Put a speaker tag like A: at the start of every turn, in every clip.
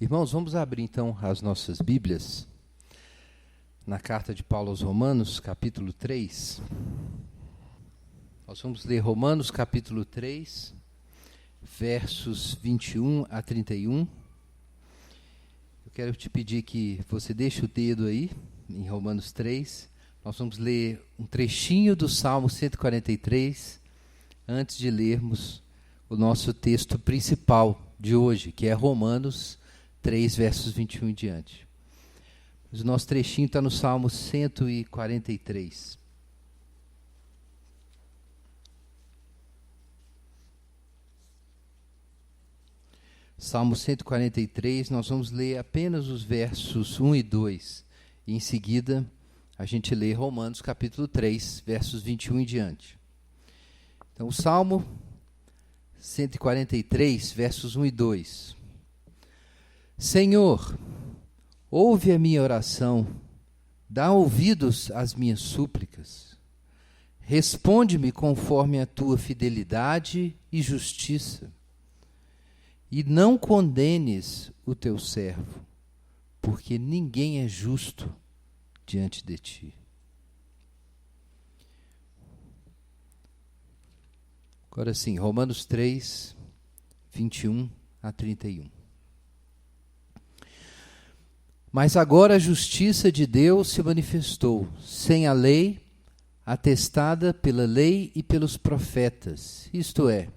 A: Irmãos, vamos abrir então as nossas Bíblias na carta de Paulo aos Romanos, capítulo 3. Nós vamos ler Romanos, capítulo 3, versos 21 a 31. Eu quero te pedir que você deixe o dedo aí, em Romanos 3. Nós vamos ler um trechinho do Salmo 143, antes de lermos o nosso texto principal de hoje, que é Romanos 3, versos 21 em diante. Mas o nosso trechinho está no Salmo 143. Salmo 143, nós vamos ler apenas os versos 1 e 2. E em seguida, a gente lê Romanos capítulo 3, versos 21 em diante. Então, o Salmo 143, versos 1 e 2. Senhor, ouve a minha oração, dá ouvidos às minhas súplicas. Responde-me conforme a tua fidelidade e justiça. E não condenes o teu servo, porque ninguém é justo diante de ti. Agora sim, Romanos 3, 21 a 31. Mas agora a justiça de Deus se manifestou, sem a lei, atestada pela lei e pelos profetas, isto é,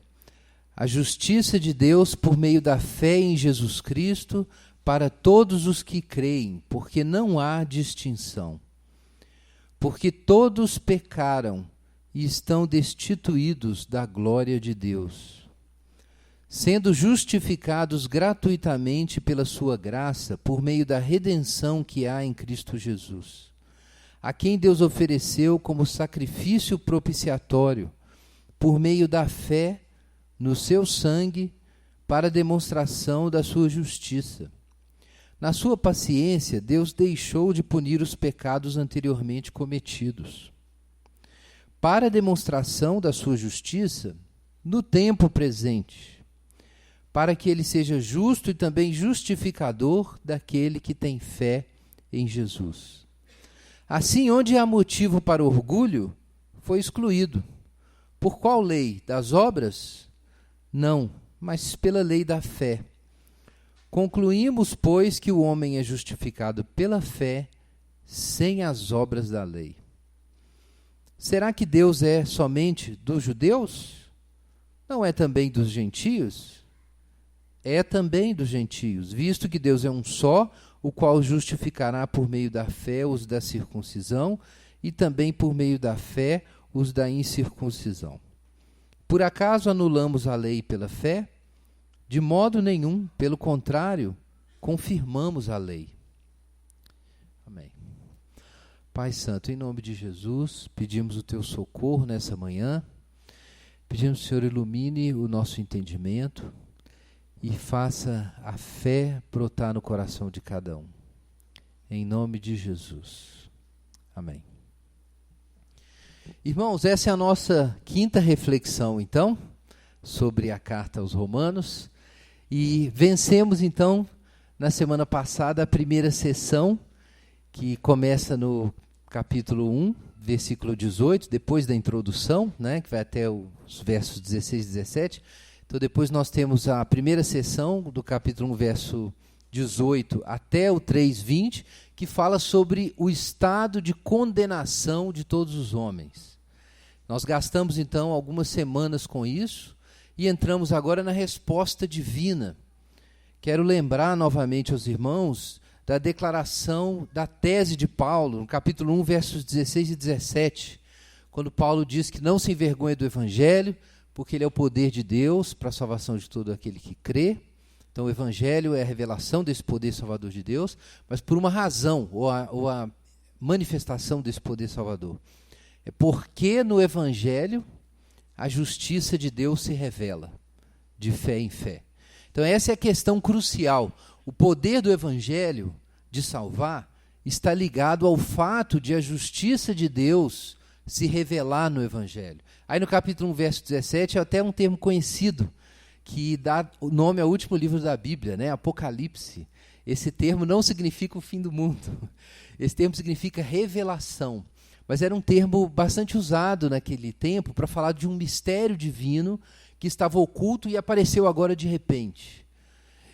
A: a justiça de Deus por meio da fé em Jesus Cristo para todos os que creem, porque não há distinção. Porque todos pecaram e estão destituídos da glória de Deus, sendo justificados gratuitamente pela sua graça, por meio da redenção que há em Cristo Jesus, a quem Deus ofereceu como sacrifício propiciatório, por meio da fé no seu sangue, para demonstração da sua justiça. Na sua paciência, Deus deixou de punir os pecados anteriormente cometidos, para demonstração da sua justiça no tempo presente, para que ele seja justo e também justificador daquele que tem fé em Jesus. Assim, onde há motivo para orgulho, foi excluído. Por qual lei? Das obras? Não, mas pela lei da fé. Concluímos, pois, que o homem é justificado pela fé, sem as obras da lei. Será que Deus é somente dos judeus? Não é também dos gentios? É também dos gentios, visto que Deus é um só, o qual justificará por meio da fé os da circuncisão e também por meio da fé os da incircuncisão. Por acaso anulamos a lei pela fé? De modo nenhum, pelo contrário, confirmamos a lei. Amém. Pai Santo, em nome de Jesus, pedimos o teu socorro nessa manhã, pedimos que o Senhor ilumine o nosso entendimento e faça a fé brotar no coração de cada um. Em nome de Jesus. Amém. Irmãos, essa é a nossa quinta reflexão, então, sobre a carta aos Romanos. E vencemos, então, na semana passada, a primeira sessão, que começa no capítulo 1, versículo 18, depois da introdução, né, que vai até os versos 16 e 17. Então, depois nós temos a primeira sessão do capítulo 1, verso 18 até o 3:20, que fala sobre o estado de condenação de todos os homens. Nós gastamos, então, algumas semanas com isso e entramos agora na resposta divina. Quero lembrar novamente aos irmãos da declaração da tese de Paulo, no capítulo 1, versos 16 e 17, quando Paulo diz que não se envergonha do Evangelho, porque ele é o poder de Deus para a salvação de todo aquele que crê. Então o Evangelho é a revelação desse poder salvador de Deus, mas por uma razão, ou a manifestação desse poder salvador. É porque no Evangelho a justiça de Deus se revela, de fé em fé. Então essa é a questão crucial. O poder do Evangelho de salvar está ligado ao fato de a justiça de Deus se revelar no Evangelho. Aí no capítulo 1, verso 17, é até um termo conhecido, que dá o nome ao último livro da Bíblia, né? Apocalipse. Esse termo não significa o fim do mundo. Esse termo significa revelação. Mas era um termo bastante usado naquele tempo para falar de um mistério divino que estava oculto e apareceu agora de repente.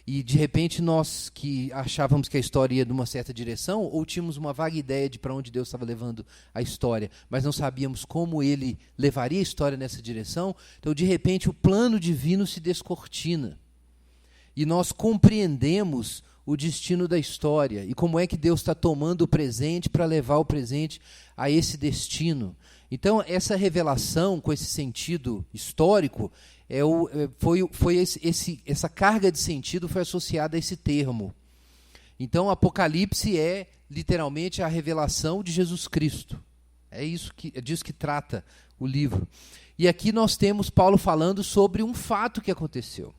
A: E de repente nós que achávamos que a história ia numa certa direção, ou tínhamos uma vaga ideia de para onde Deus estava levando a história, mas não sabíamos como ele levaria a história nessa direção, então de repente o plano divino se descortina. E nós compreendemos o destino da história e como é que Deus está tomando o presente para levar o presente a esse destino. Então, essa revelação, com esse sentido histórico, essa carga de sentido foi associada a esse termo. Então, Apocalipse é, literalmente, a revelação de Jesus Cristo. É disso que trata o livro. E aqui nós temos Paulo falando sobre um fato que aconteceu.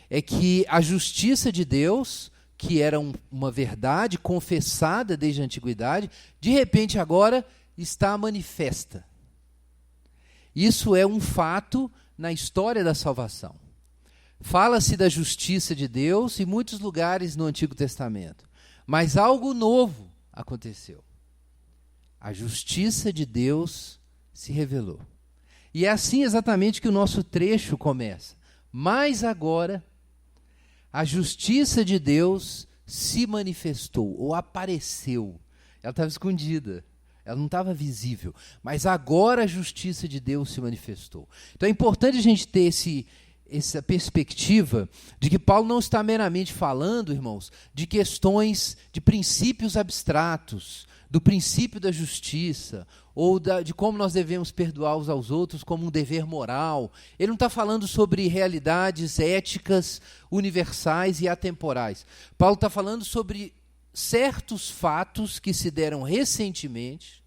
A: É que a justiça de Deus, que era uma verdade confessada desde a antiguidade, de repente agora está manifesta. Isso é um fato na história da salvação. Fala-se da justiça de Deus em muitos lugares no Antigo Testamento, mas algo novo aconteceu. A justiça de Deus se revelou. E é assim exatamente que o nosso trecho começa. Mas agora a justiça de Deus se manifestou, ou apareceu. Ela estava escondida, ela não estava visível. Mas agora a justiça de Deus se manifestou. Então é importante a gente ter essa perspectiva de que Paulo não está meramente falando, irmãos, de questões, de princípios abstratos, do princípio da justiça, ou de como nós devemos perdoar uns aos outros como um dever moral. Ele não está falando sobre realidades éticas universais e atemporais. Paulo está falando sobre certos fatos que se deram recentemente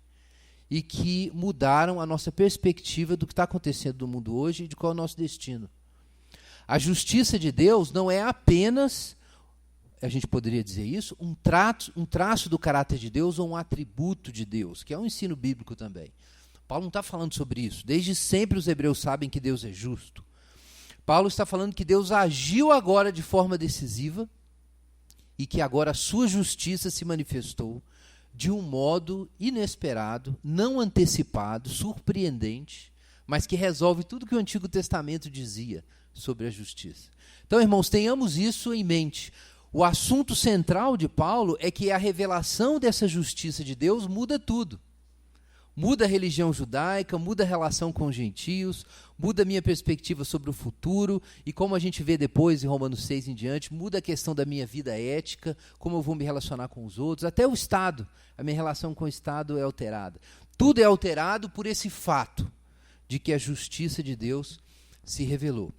A: e que mudaram a nossa perspectiva do que está acontecendo no mundo hoje e de qual é o nosso destino. A justiça de Deus não é apenas, a gente poderia dizer isso, um traço do caráter de Deus ou um atributo de Deus, que é um ensino bíblico também. Paulo não está falando sobre isso. Desde sempre os hebreus sabem que Deus é justo. Paulo está falando que Deus agiu agora de forma decisiva e que agora a sua justiça se manifestou de um modo inesperado, não antecipado, surpreendente, mas que resolve tudo que o Antigo Testamento dizia sobre a justiça. Então, irmãos, tenhamos isso em mente. O assunto central de Paulo é que a revelação dessa justiça de Deus muda tudo. Muda a religião judaica, muda a relação com os gentios, muda a minha perspectiva sobre o futuro e como a gente vê depois em Romanos 6 em diante, muda a questão da minha vida ética, como eu vou me relacionar com os outros, até o Estado, a minha relação com o Estado é alterada. Tudo é alterado por esse fato de que a justiça de Deus se revelou.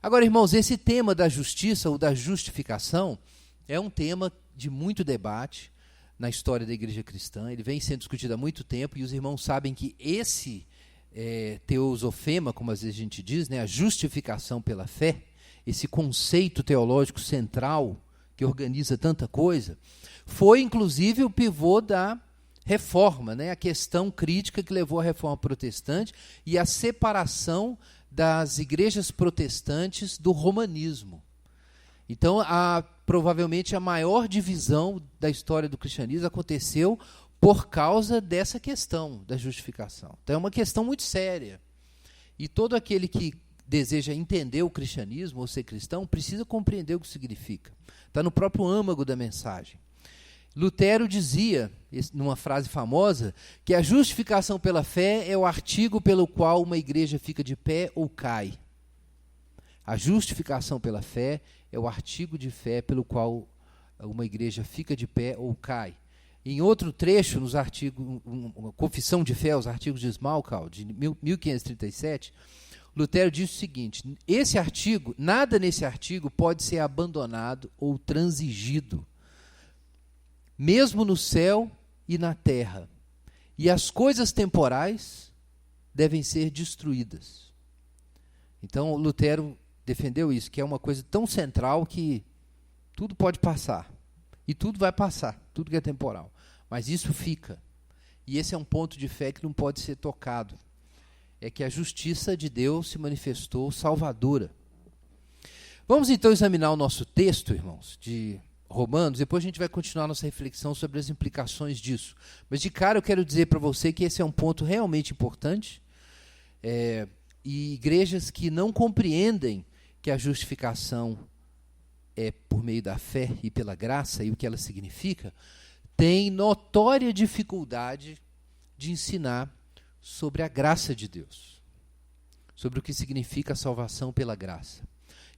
A: Agora, irmãos, esse tema da justiça ou da justificação é um tema de muito debate na história da igreja cristã. Ele vem sendo discutido há muito tempo e os irmãos sabem que esse teosofema, como às vezes a gente diz, né, a justificação pela fé, esse conceito teológico central que organiza tanta coisa, foi inclusive o pivô da reforma, né, a questão crítica que levou à reforma protestante e à separação das igrejas protestantes do romanismo. Então, provavelmente a maior divisão da história do cristianismo aconteceu por causa dessa questão da justificação. Então, é uma questão muito séria. E todo aquele que deseja entender o cristianismo ou ser cristão precisa compreender o que significa. Está no próprio âmago da mensagem. Lutero dizia, numa frase famosa, que a justificação pela fé é o artigo pelo qual uma igreja fica de pé ou cai. A justificação pela fé é o artigo de fé pelo qual uma igreja fica de pé ou cai. Em outro trecho, nos artigos, uma confissão de fé, os artigos de Smalcald, de 1537, Lutero diz o seguinte: esse artigo, nada nesse artigo pode ser abandonado ou transigido, mesmo no céu e na terra, e as coisas temporais devem ser destruídas. Então, Lutero defendeu isso, que é uma coisa tão central que tudo pode passar, e tudo vai passar, tudo que é temporal, mas isso fica. E esse é um ponto de fé que não pode ser tocado, é que a justiça de Deus se manifestou salvadora. Vamos então examinar o nosso texto, irmãos, de Romanos, depois a gente vai continuar nossa reflexão sobre as implicações disso. Mas de cara eu quero dizer para você que esse é um ponto realmente importante, e igrejas que não compreendem que a justificação é por meio da fé e pela graça e o que ela significa, têm notória dificuldade de ensinar sobre a graça de Deus, sobre o que significa a salvação pela graça.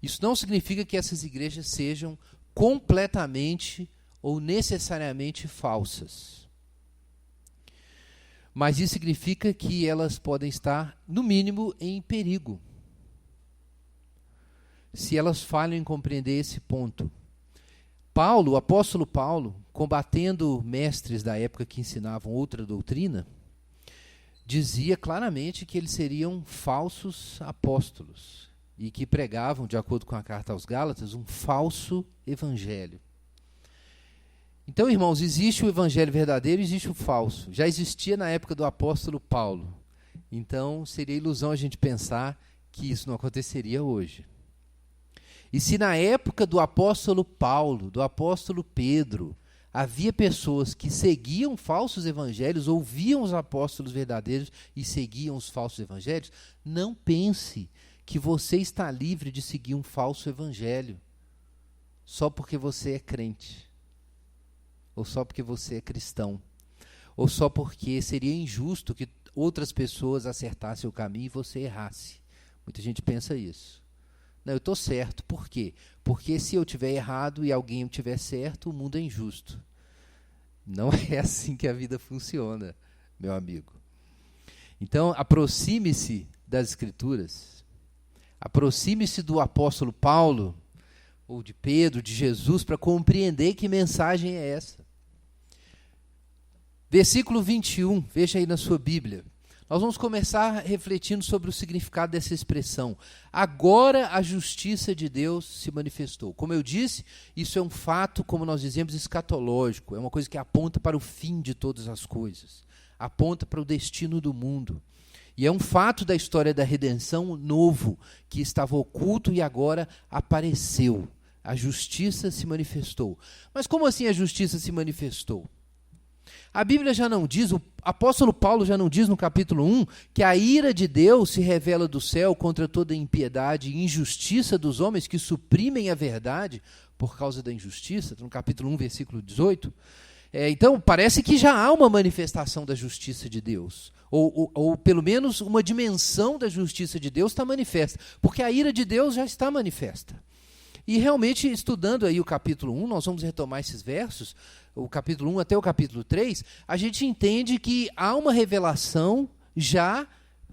A: Isso não significa que essas igrejas sejam completamente ou necessariamente falsas. Mas isso significa que elas podem estar, no mínimo, em perigo, se elas falham em compreender esse ponto. Paulo, o apóstolo Paulo, combatendo mestres da época que ensinavam outra doutrina, dizia claramente que eles seriam falsos apóstolos e que pregavam, de acordo com a carta aos Gálatas, um falso evangelho. Então, irmãos, existe o evangelho verdadeiro e existe o falso. Já existia na época do apóstolo Paulo. Então, seria ilusão a gente pensar que isso não aconteceria hoje. E se na época do apóstolo Paulo, do apóstolo Pedro, havia pessoas que seguiam falsos evangelhos, ouviam os apóstolos verdadeiros e seguiam os falsos evangelhos, não pense que você está livre de seguir um falso evangelho só porque você é crente, ou só porque você é cristão, ou só porque seria injusto que outras pessoas acertassem o caminho e você errasse. Muita gente pensa isso. Não, eu estou certo. Por quê? Porque se eu estiver errado e alguém estiver certo, o mundo é injusto. Não é assim que a vida funciona, meu amigo. Então, aproxime-se das Escrituras. Aproxime-se do apóstolo Paulo, ou de Pedro, de Jesus, para compreender que mensagem é essa. Versículo 21, veja aí na sua Bíblia. Nós vamos começar refletindo sobre o significado dessa expressão. Agora a justiça de Deus se manifestou. Como eu disse, isso é um fato, como nós dizemos, escatológico. É uma coisa que aponta para o fim de todas as coisas. Aponta para o destino do mundo. E é um fato da história da redenção novo, que estava oculto e agora apareceu. A justiça se manifestou. Mas como assim a justiça se manifestou? A Bíblia já não diz, o apóstolo Paulo já não diz no capítulo 1, que a ira de Deus se revela do céu contra toda impiedade e injustiça dos homens que suprimem a verdade por causa da injustiça, no capítulo 1, versículo 18. Então, parece que já há uma manifestação da justiça de Deus, ou pelo menos uma dimensão da justiça de Deus está manifesta, porque a ira de Deus já está manifesta. E realmente, estudando aí o capítulo 1, nós vamos retomar esses versos, o capítulo 1 até o capítulo 3, a gente entende que há uma revelação já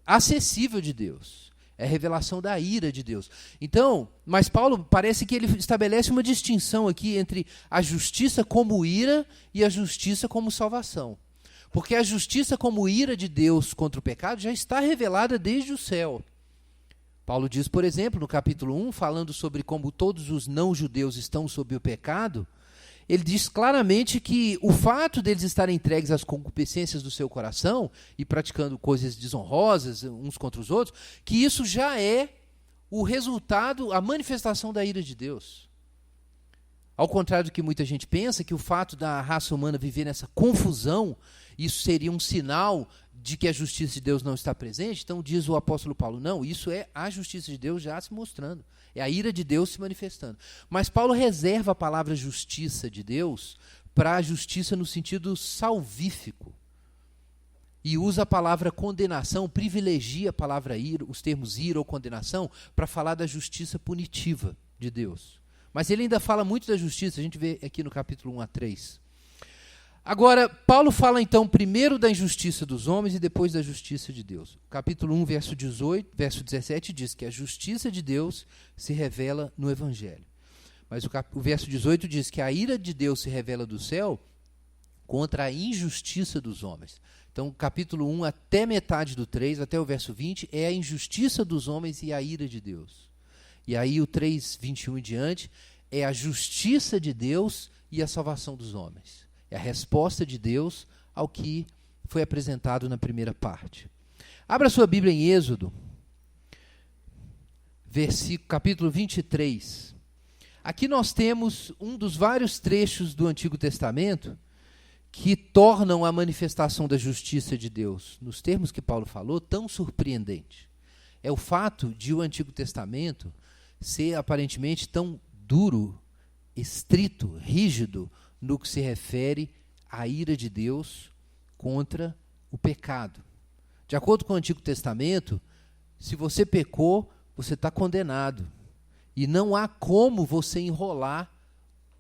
A: acessível de Deus. É a revelação da ira de Deus. Então, mas Paulo parece que ele estabelece uma distinção aqui entre a justiça como ira e a justiça como salvação. Porque a justiça como ira de Deus contra o pecado já está revelada desde o céu. Paulo diz, por exemplo, no capítulo 1, falando sobre como todos os não-judeus estão sob o pecado, ele diz claramente que o fato deles estarem entregues às concupiscências do seu coração e praticando coisas desonrosas uns contra os outros, que isso já é o resultado, a manifestação da ira de Deus. Ao contrário do que muita gente pensa, que o fato da raça humana viver nessa confusão, isso seria um sinal de que a justiça de Deus não está presente, então diz o apóstolo Paulo, não, isso é a justiça de Deus já se mostrando, é a ira de Deus se manifestando. Mas Paulo reserva a palavra justiça de Deus para a justiça no sentido salvífico, e usa a palavra condenação, privilegia a palavra ira, os termos ira ou condenação, para falar da justiça punitiva de Deus. Mas ele ainda fala muito da justiça, a gente vê aqui no capítulo 1 a 3. Agora, Paulo fala então primeiro da injustiça dos homens e depois da justiça de Deus. Capítulo 1, verso 17 diz que a justiça de Deus se revela no Evangelho. Mas o verso 18 diz que a ira de Deus se revela do céu contra a injustiça dos homens. Então, capítulo 1 até metade do 3, até o verso 20, é a injustiça dos homens e a ira de Deus. E aí o 3, 21 em diante, é a justiça de Deus e a salvação dos homens. É a resposta de Deus ao que foi apresentado na primeira parte. Abra sua Bíblia em Êxodo, capítulo 23. Aqui nós temos um dos vários trechos do Antigo Testamento que tornam a manifestação da justiça de Deus, nos termos que Paulo falou, tão surpreendente. É o fato de o Antigo Testamento ser aparentemente tão duro, estrito, rígido, no que se refere à ira de Deus contra o pecado. De acordo com o Antigo Testamento, se você pecou, você está condenado. E não há como você enrolar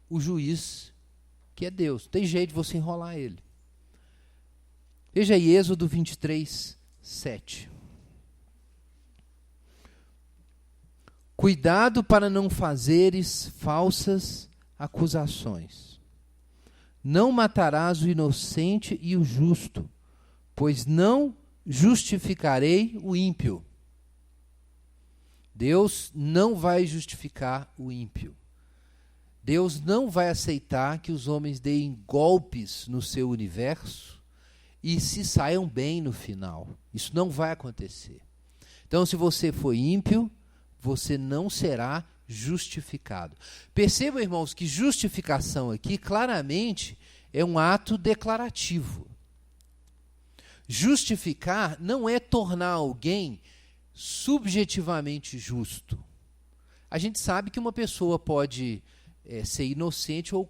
A: o juiz, que é Deus. Tem jeito de você enrolar ele. Veja aí, Êxodo 23, 7. Cuidado para não fazeres falsas acusações. Não matarás o inocente e o justo, pois não justificarei o ímpio. Deus não vai justificar o ímpio. Deus não vai aceitar que os homens deem golpes no seu universo e se saiam bem no final. Isso não vai acontecer. Então, se você for ímpio, você não será justificado. Percebam, irmãos, que justificação aqui claramente é um ato declarativo. Justificar não é tornar alguém subjetivamente justo. A gente sabe que uma pessoa pode ser inocente ou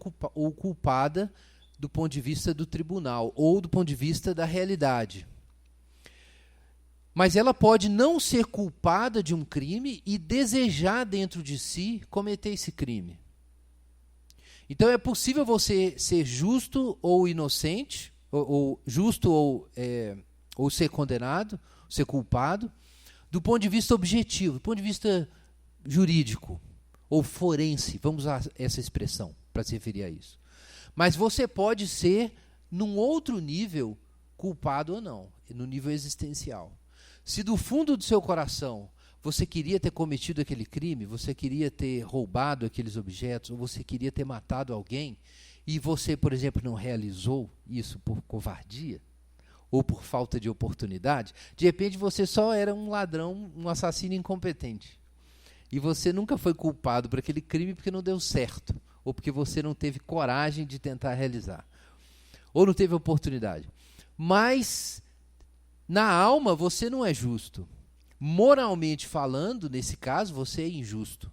A: culpada do ponto de vista do tribunal ou do ponto de vista da realidade. Mas ela pode não ser culpada de um crime e desejar dentro de si cometer esse crime. Então é possível você ser justo ou inocente, ou justo ou ser condenado, ser culpado, do ponto de vista objetivo, do ponto de vista jurídico, ou forense, vamos usar essa expressão para se referir a isso. Mas você pode ser, num outro nível, culpado ou não, no nível existencial. Se do fundo do seu coração você queria ter cometido aquele crime, você queria ter roubado aqueles objetos, ou você queria ter matado alguém, e você, por exemplo, não realizou isso por covardia, ou por falta de oportunidade, de repente você só era um ladrão, um assassino incompetente. E você nunca foi culpado por aquele crime porque não deu certo, ou porque você não teve coragem de tentar realizar, ou não teve oportunidade. Mas, na alma, você não é justo. Moralmente falando, nesse caso, você é injusto.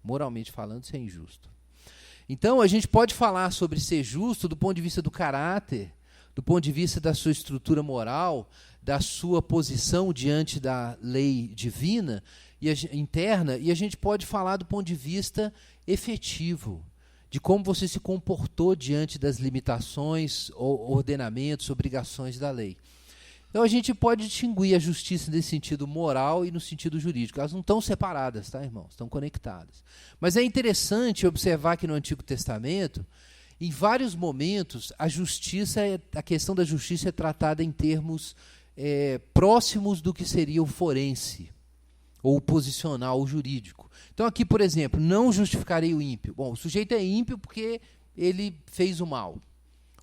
A: Moralmente falando, você é injusto. Então, a gente pode falar sobre ser justo do ponto de vista do caráter, do ponto de vista da sua estrutura moral, da sua posição diante da lei divina e interna, e a gente pode falar do ponto de vista efetivo, de como você se comportou diante das limitações, ordenamentos, obrigações da lei. Então a gente pode distinguir a justiça nesse sentido moral e no sentido jurídico. Elas não estão separadas, tá, irmãos? Estão conectadas. Mas é interessante observar que no Antigo Testamento, em vários momentos, a questão da justiça é tratada em termos próximos do que seria o forense, ou o posicional, o jurídico. Então aqui, por exemplo, não justificarei o ímpio. Bom, o sujeito é ímpio porque ele fez o mal,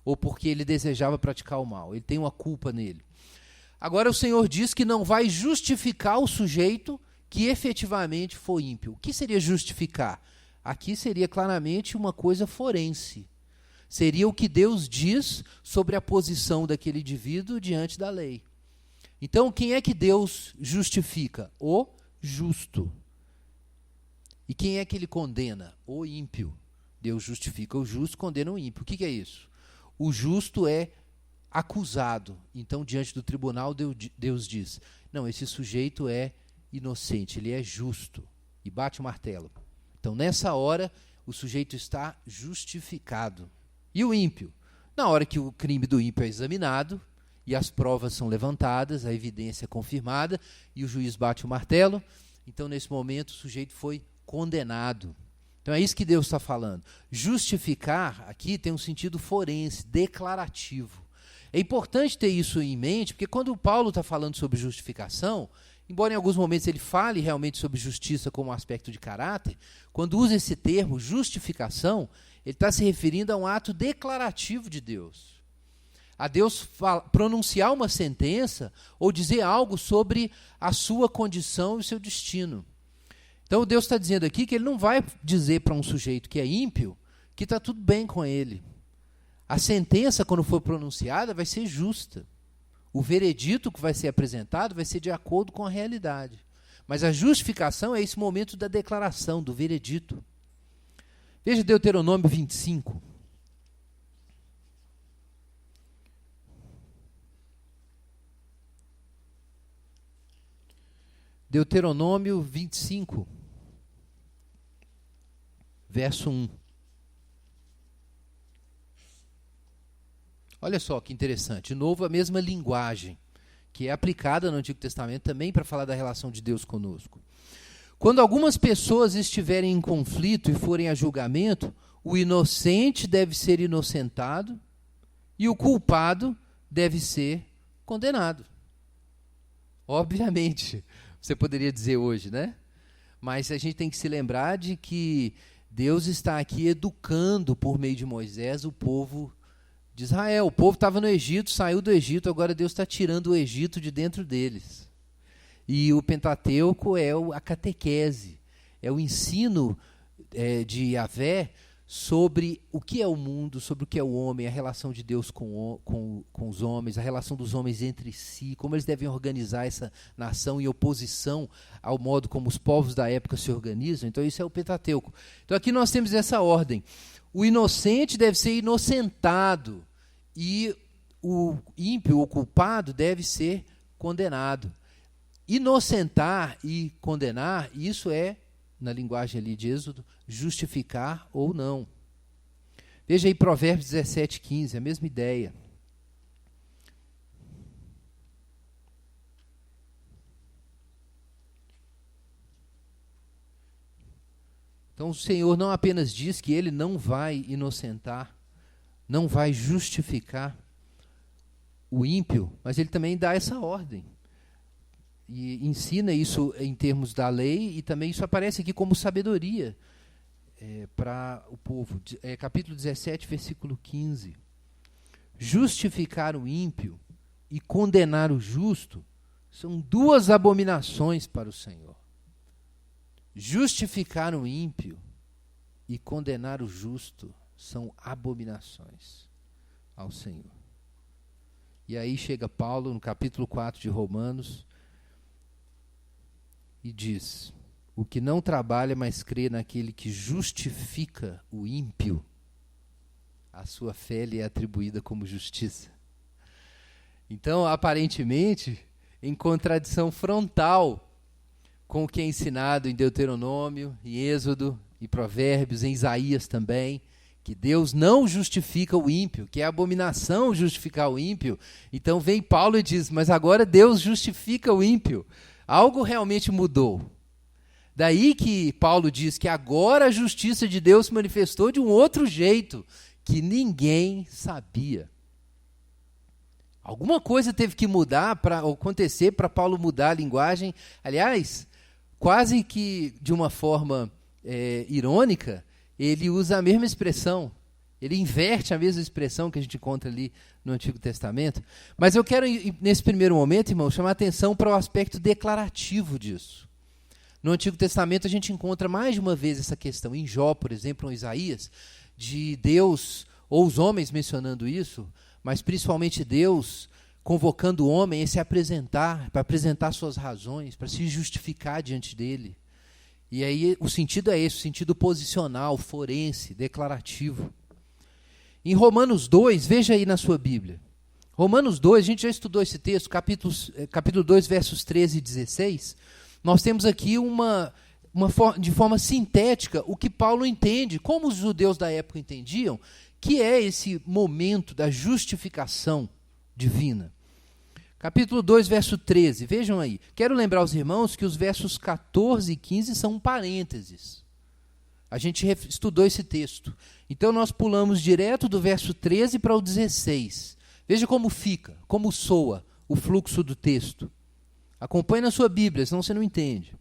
A: ou porque ele desejava praticar o mal. Ele tem uma culpa nele. Agora o Senhor diz que não vai justificar o sujeito que efetivamente foi ímpio. O que seria justificar? Aqui seria claramente uma coisa forense. Seria o que Deus diz sobre a posição daquele indivíduo diante da lei. Então, quem é que Deus justifica? O justo. E quem é que ele condena? O ímpio. Deus justifica o justo, condena o ímpio. O que é isso? O justo é acusado. Então, diante do tribunal, Deus diz, não, esse sujeito é inocente, ele é justo. E bate o martelo. Então, nessa hora, o sujeito está justificado. E o ímpio? Na hora que o crime do ímpio é examinado, e as provas são levantadas, a evidência é confirmada, e o juiz bate o martelo, então, nesse momento, o sujeito foi condenado. Então, é isso que Deus está falando. Justificar, aqui, tem um sentido forense, declarativo. É importante ter isso em mente, porque quando o Paulo está falando sobre justificação, embora em alguns momentos ele fale realmente sobre justiça como um aspecto de caráter, quando usa esse termo, justificação, ele está se referindo a um ato declarativo de Deus. A Deus pronunciar uma sentença ou dizer algo sobre a sua condição e o seu destino. Então Deus está dizendo aqui que ele não vai dizer para um sujeito que é ímpio que está tudo bem com ele. A sentença, quando for pronunciada, vai ser justa. O veredito que vai ser apresentado vai ser de acordo com a realidade. Mas a justificação é esse momento da declaração, do veredito. Veja Deuteronômio 25. Deuteronômio 25, verso 1. Olha só que interessante. De novo, a mesma linguagem que é aplicada no Antigo Testamento também para falar da relação de Deus conosco. Quando algumas pessoas estiverem em conflito e forem a julgamento, o inocente deve ser inocentado e o culpado deve ser condenado. Obviamente, você poderia dizer hoje, né? Mas a gente tem que se lembrar de que Deus está aqui educando por meio de Moisés o povo de Israel. O povo estava no Egito, saiu do Egito, agora Deus está tirando o Egito de dentro deles. E o Pentateuco é a catequese, é o ensino de Yahvé sobre o que é o mundo, sobre o que é o homem, a relação de Deus com os homens, a relação dos homens entre si, como eles devem organizar essa nação em oposição ao modo como os povos da época se organizam. Então isso é o Pentateuco. Então aqui nós temos essa ordem. O inocente deve ser inocentado e o ímpio, o culpado, deve ser condenado. Inocentar e condenar, isso é, na linguagem ali de Êxodo, justificar ou não. Veja aí Provérbios 17, 15, a mesma ideia. Então o Senhor não apenas diz que ele não vai inocentar, não vai justificar o ímpio, mas ele também dá essa ordem. E ensina isso em termos da lei, e também isso aparece aqui como sabedoria para o povo. Capítulo 17, versículo 15. Justificar o ímpio e condenar o justo são duas abominações para o Senhor. Justificar o ímpio e condenar o justo são abominações ao Senhor. E aí chega Paulo no capítulo 4 de Romanos e diz: o que não trabalha, mas crê naquele que justifica o ímpio, a sua fé lhe é atribuída como justiça. Então, aparentemente, em contradição frontal com o que é ensinado em Deuteronômio, em Êxodo, em Provérbios, em Isaías também, que Deus não justifica o ímpio, que é abominação justificar o ímpio. Então vem Paulo e diz: mas agora Deus justifica o ímpio. Algo realmente mudou. Daí que Paulo diz que agora a justiça de Deus se manifestou de um outro jeito, que ninguém sabia. Alguma coisa teve que mudar, para acontecer, para Paulo mudar a linguagem. Aliás, quase que de uma forma irônica, ele usa a mesma expressão. Ele inverte a mesma expressão que a gente encontra ali no Antigo Testamento. Mas eu quero, nesse primeiro momento, irmão, chamar a atenção para o aspecto declarativo disso. No Antigo Testamento a gente encontra mais de uma vez essa questão. Em Jó, por exemplo, ou em Isaías, de Deus, ou os homens mencionando isso, mas principalmente Deus convocando o homem a se apresentar, para apresentar suas razões, para se justificar diante dele. E aí o sentido é esse, o sentido posicional, forense, declarativo. Em Romanos 2, veja aí na sua Bíblia. Romanos 2, a gente já estudou esse texto, capítulo 2, versos 13 e 16. Nós temos aqui de forma sintética o que Paulo entende, como os judeus da época entendiam, que é esse momento da justificação divina. Capítulo 2, verso 13, vejam aí. Quero lembrar aos irmãos que os versos 14 e 15 são um parênteses. A gente estudou esse texto. Então nós pulamos direto do verso 13 para o 16. Veja como fica, como soa o fluxo do texto. Acompanhe na sua Bíblia, senão você não entende.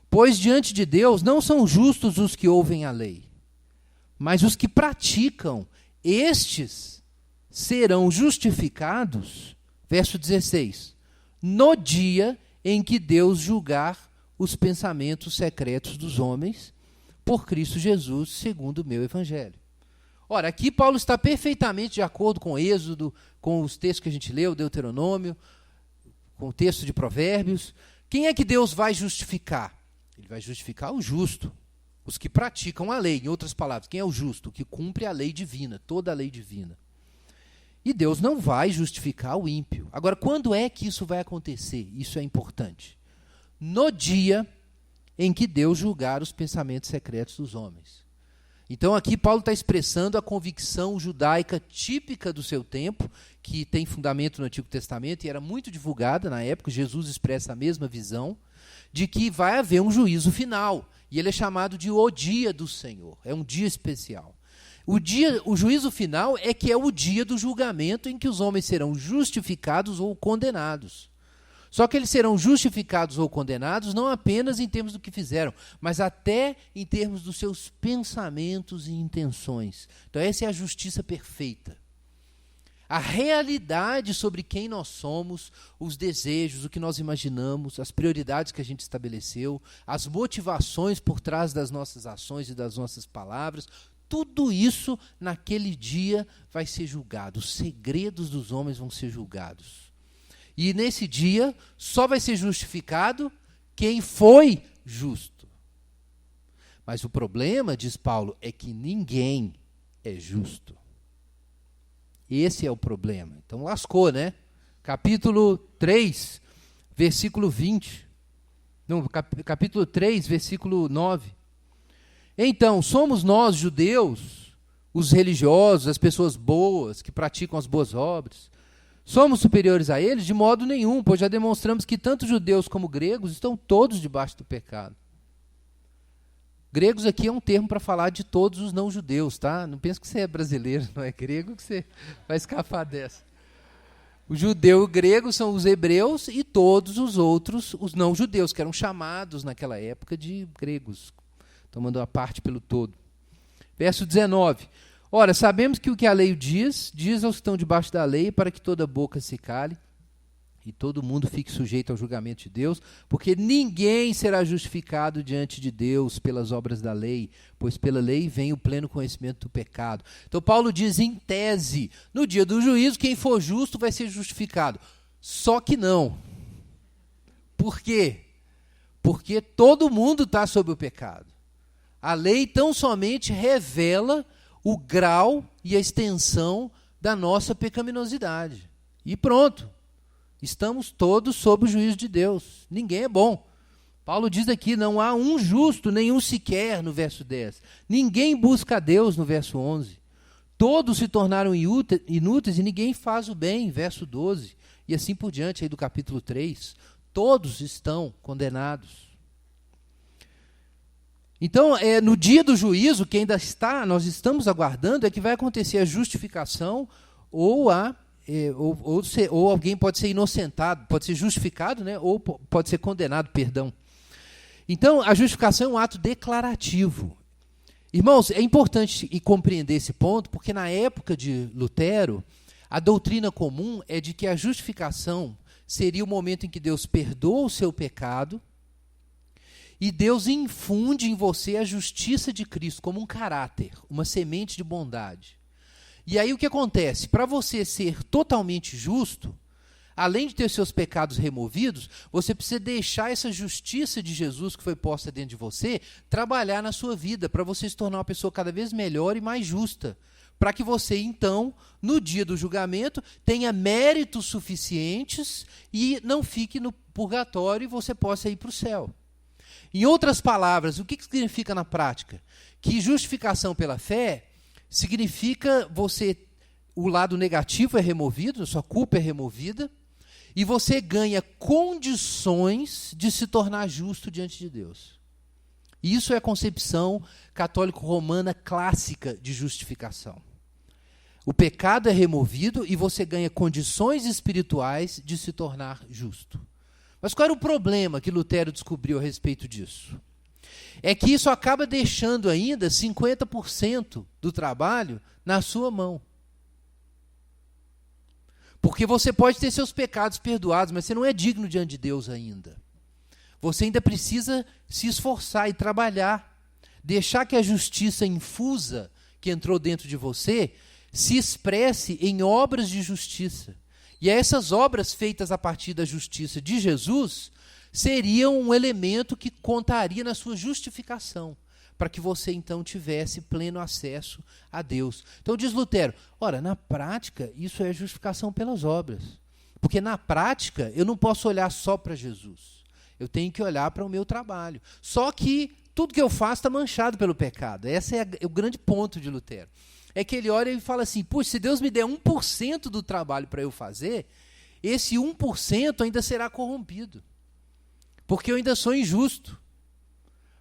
A: Pois diante de Deus não são justos os que ouvem a lei, mas os que praticam, estes serão justificados, verso 16, no dia em que Deus julgar os pensamentos secretos dos homens por Cristo Jesus, segundo o meu evangelho. Ora, aqui Paulo está perfeitamente de acordo com Êxodo, com os textos que a gente leu, Deuteronômio, com o texto de Provérbios. Quem é que Deus vai justificar? Ele vai justificar o justo, os que praticam a lei. Em outras palavras, quem é o justo? O que cumpre a lei divina, toda a lei divina. E Deus não vai justificar o ímpio. Agora, quando é que isso vai acontecer? Isso é importante. No dia em que Deus julgar os pensamentos secretos dos homens. Então aqui Paulo está expressando a convicção judaica típica do seu tempo, que tem fundamento no Antigo Testamento e era muito divulgada na época. Jesus expressa a mesma visão, de que vai haver um juízo final. E ele é chamado de o dia do Senhor. É um dia especial. O juízo final é que é o dia do julgamento em que os homens serão justificados ou condenados. Só que eles serão justificados ou condenados não apenas em termos do que fizeram, mas até em termos dos seus pensamentos e intenções. Então essa é a justiça perfeita. A realidade sobre quem nós somos, os desejos, o que nós imaginamos, as prioridades que a gente estabeleceu, as motivações por trás das nossas ações e das nossas palavras, tudo isso naquele dia vai ser julgado. Os segredos dos homens vão ser julgados. E nesse dia só vai ser justificado quem foi justo. Mas o problema, diz Paulo, é que ninguém é justo. Esse é o problema. Então lascou, né? Capítulo 3, versículo 20. Não, capítulo 3, versículo 9. Então, somos nós, judeus, os religiosos, as pessoas boas, que praticam as boas obras, somos superiores a eles? De modo nenhum, pois já demonstramos que tanto judeus como gregos estão todos debaixo do pecado. Gregos aqui é um termo para falar de todos os não-judeus, tá? Não pense que você é brasileiro, não é grego, que você vai escapar dessa. O judeu e o grego são os hebreus e todos os outros, os não-judeus, que eram chamados naquela época de gregos, tomando a parte pelo todo. Verso 19. Ora, sabemos que o que a lei diz aos que estão debaixo da lei, para que toda boca se cale e todo mundo fique sujeito ao julgamento de Deus, porque ninguém será justificado diante de Deus pelas obras da lei, pois pela lei vem o pleno conhecimento do pecado. Então Paulo diz, em tese, no dia do juízo, quem for justo vai ser justificado. Só que não. Por quê? Porque todo mundo está sob o pecado. A lei tão somente revela o grau e a extensão da nossa pecaminosidade. E pronto. Estamos todos sob o juízo de Deus. Ninguém é bom. Paulo diz aqui, não há um justo, nenhum sequer, no verso 10. Ninguém busca a Deus, no verso 11. Todos se tornaram inúteis e ninguém faz o bem, verso 12. E assim por diante, aí do capítulo 3. Todos estão condenados. Então, no dia do juízo, que ainda nós estamos aguardando, é que vai acontecer a justificação ou alguém pode ser inocentado, pode ser justificado, né? Ou pode ser condenado, perdão. Então, a justificação é um ato declarativo. Irmãos, é importante compreender esse ponto, porque na época de Lutero, a doutrina comum é de que a justificação seria o momento em que Deus perdoa o seu pecado e Deus infunde em você a justiça de Cristo como um caráter, uma semente de bondade. E aí o que acontece? Para você ser totalmente justo, além de ter seus pecados removidos, você precisa deixar essa justiça de Jesus que foi posta dentro de você trabalhar na sua vida, para você se tornar uma pessoa cada vez melhor e mais justa. Para que você, então, no dia do julgamento, tenha méritos suficientes e não fique no purgatório e você possa ir para o céu. Em outras palavras, o que significa na prática? Que justificação pela fé significa o lado negativo é removido, a sua culpa é removida, e você ganha condições de se tornar justo diante de Deus. Isso é a concepção católico-romana clássica de justificação. O pecado é removido e você ganha condições espirituais de se tornar justo. Mas qual era o problema que Lutero descobriu a respeito disso? É que isso acaba deixando ainda 50% do trabalho na sua mão. Porque você pode ter seus pecados perdoados, mas você não é digno diante de Deus ainda. Você ainda precisa se esforçar e trabalhar. Deixar que a justiça infusa que entrou dentro de você se expresse em obras de justiça. E essas obras feitas a partir da justiça de Jesus seriam um elemento que contaria na sua justificação, para que você então tivesse pleno acesso a Deus. Então diz Lutero, ora, na prática isso é justificação pelas obras. Porque na prática eu não posso olhar só para Jesus. Eu tenho que olhar para o meu trabalho. Só que tudo que eu faço está manchado pelo pecado. Esse é o grande ponto de Lutero. É que ele olha e fala assim, puxa, se Deus me der 1% do trabalho para eu fazer, esse 1% ainda será corrompido. Porque eu ainda sou injusto.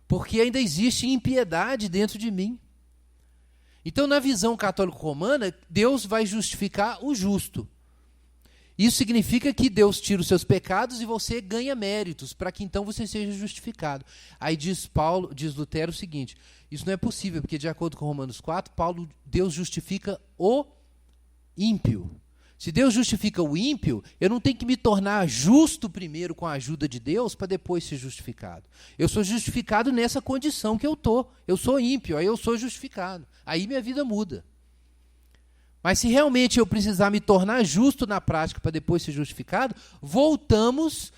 A: Porque ainda existe impiedade dentro de mim. Então, na visão católico-romana, Deus vai justificar o justo. Isso significa que Deus tira os seus pecados e você ganha méritos, para que então você seja justificado. Aí diz Lutero o seguinte, isso não é possível, porque de acordo com Romanos 4, Deus justifica o ímpio. Se Deus justifica o ímpio, eu não tenho que me tornar justo primeiro com a ajuda de Deus para depois ser justificado. Eu sou justificado nessa condição que eu estou. Eu sou ímpio, aí eu sou justificado. Aí minha vida muda. Mas se realmente eu precisar me tornar justo na prática para depois ser justificado, voltamos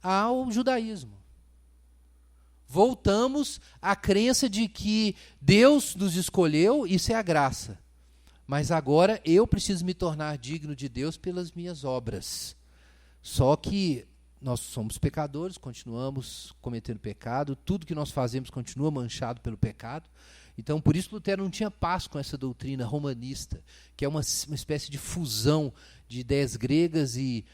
A: ao judaísmo. Voltamos à crença de que Deus nos escolheu, isso é a graça. Mas agora eu preciso me tornar digno de Deus pelas minhas obras. Só que nós somos pecadores, continuamos cometendo pecado, tudo que nós fazemos continua manchado pelo pecado. Então, por isso Lutero não tinha paz com essa doutrina romanista, que é uma espécie de fusão de ideias gregas e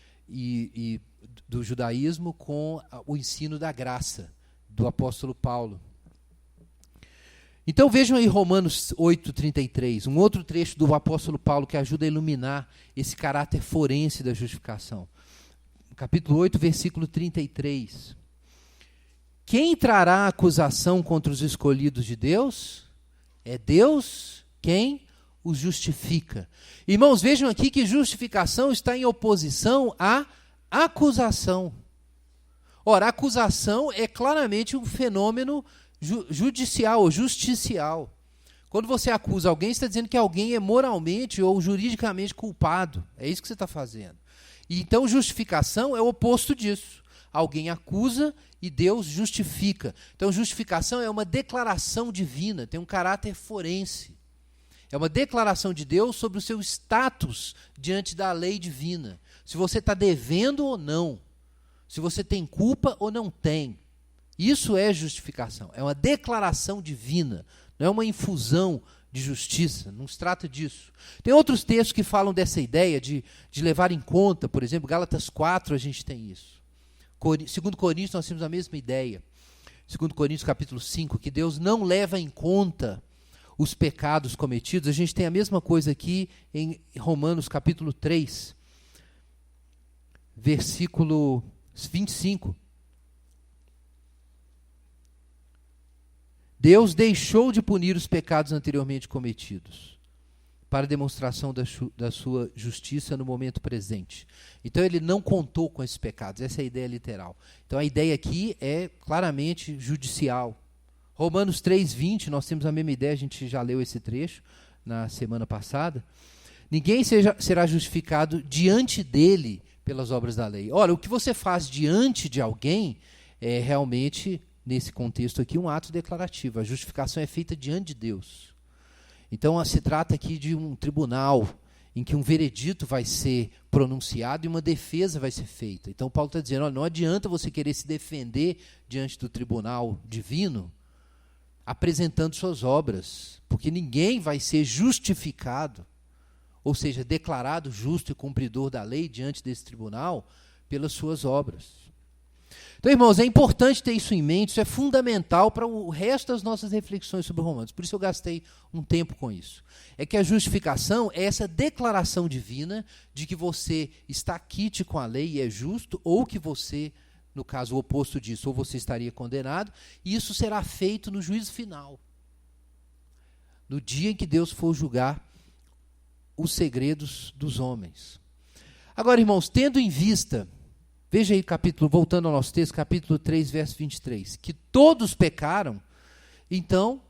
A: do judaísmo com o ensino da graça do apóstolo Paulo. Então vejam aí Romanos 8:33, um outro trecho do apóstolo Paulo que ajuda a iluminar esse caráter forense da justificação. Capítulo 8, versículo 33. Quem trará acusação contra os escolhidos de Deus? É Deus quem os justifica. Irmãos, vejam aqui que justificação está em oposição à acusação. Ora, a acusação é claramente um fenômeno judicial ou justicial. Quando você acusa alguém, você está dizendo que alguém é moralmente ou juridicamente culpado. É isso que você está fazendo. E então, justificação é o oposto disso. Alguém acusa e Deus justifica. Então, justificação é uma declaração divina, tem um caráter forense. É uma declaração de Deus sobre o seu status diante da lei divina. Se você está devendo ou não. Se você tem culpa ou não tem. Isso é justificação. É uma declaração divina. Não é uma infusão de justiça. Não se trata disso. Tem outros textos que falam dessa ideia de levar em conta. Por exemplo, Gálatas 4 a gente tem isso. 2 Coríntios nós temos a mesma ideia. 2 Coríntios capítulo 5, que Deus não leva em conta os pecados cometidos. A gente tem a mesma coisa aqui em Romanos capítulo 3, versículo 25. Deus deixou de punir os pecados anteriormente cometidos para demonstração da sua justiça no momento presente. Então ele não contou com esses pecados, essa é a ideia literal. Então a ideia aqui é claramente judicial. Romanos 3:20, nós temos a mesma ideia, a gente já leu esse trecho na semana passada. Ninguém será justificado diante dele pelas obras da lei. Ora, o que você faz diante de alguém é realmente, nesse contexto aqui, um ato declarativo. A justificação é feita diante de Deus. Então, se trata aqui de um tribunal em que um veredito vai ser pronunciado e uma defesa vai ser feita. Então, Paulo está dizendo, olha, não adianta você querer se defender diante do tribunal divino apresentando suas obras, porque ninguém vai ser justificado, ou seja, declarado justo e cumpridor da lei diante desse tribunal pelas suas obras. Então, irmãos, é importante ter isso em mente, isso é fundamental para o resto das nossas reflexões sobre Romanos. Por isso eu gastei um tempo com isso. É que a justificação é essa declaração divina de que você está quite com a lei e é justo, ou que você, no caso o oposto disso, ou você estaria condenado, e isso será feito no juízo final. No dia em que Deus for julgar os segredos dos homens. Agora, irmãos, tendo em vista Veja aí, voltando ao nosso texto, capítulo 3, verso 23. Que todos pecaram, então,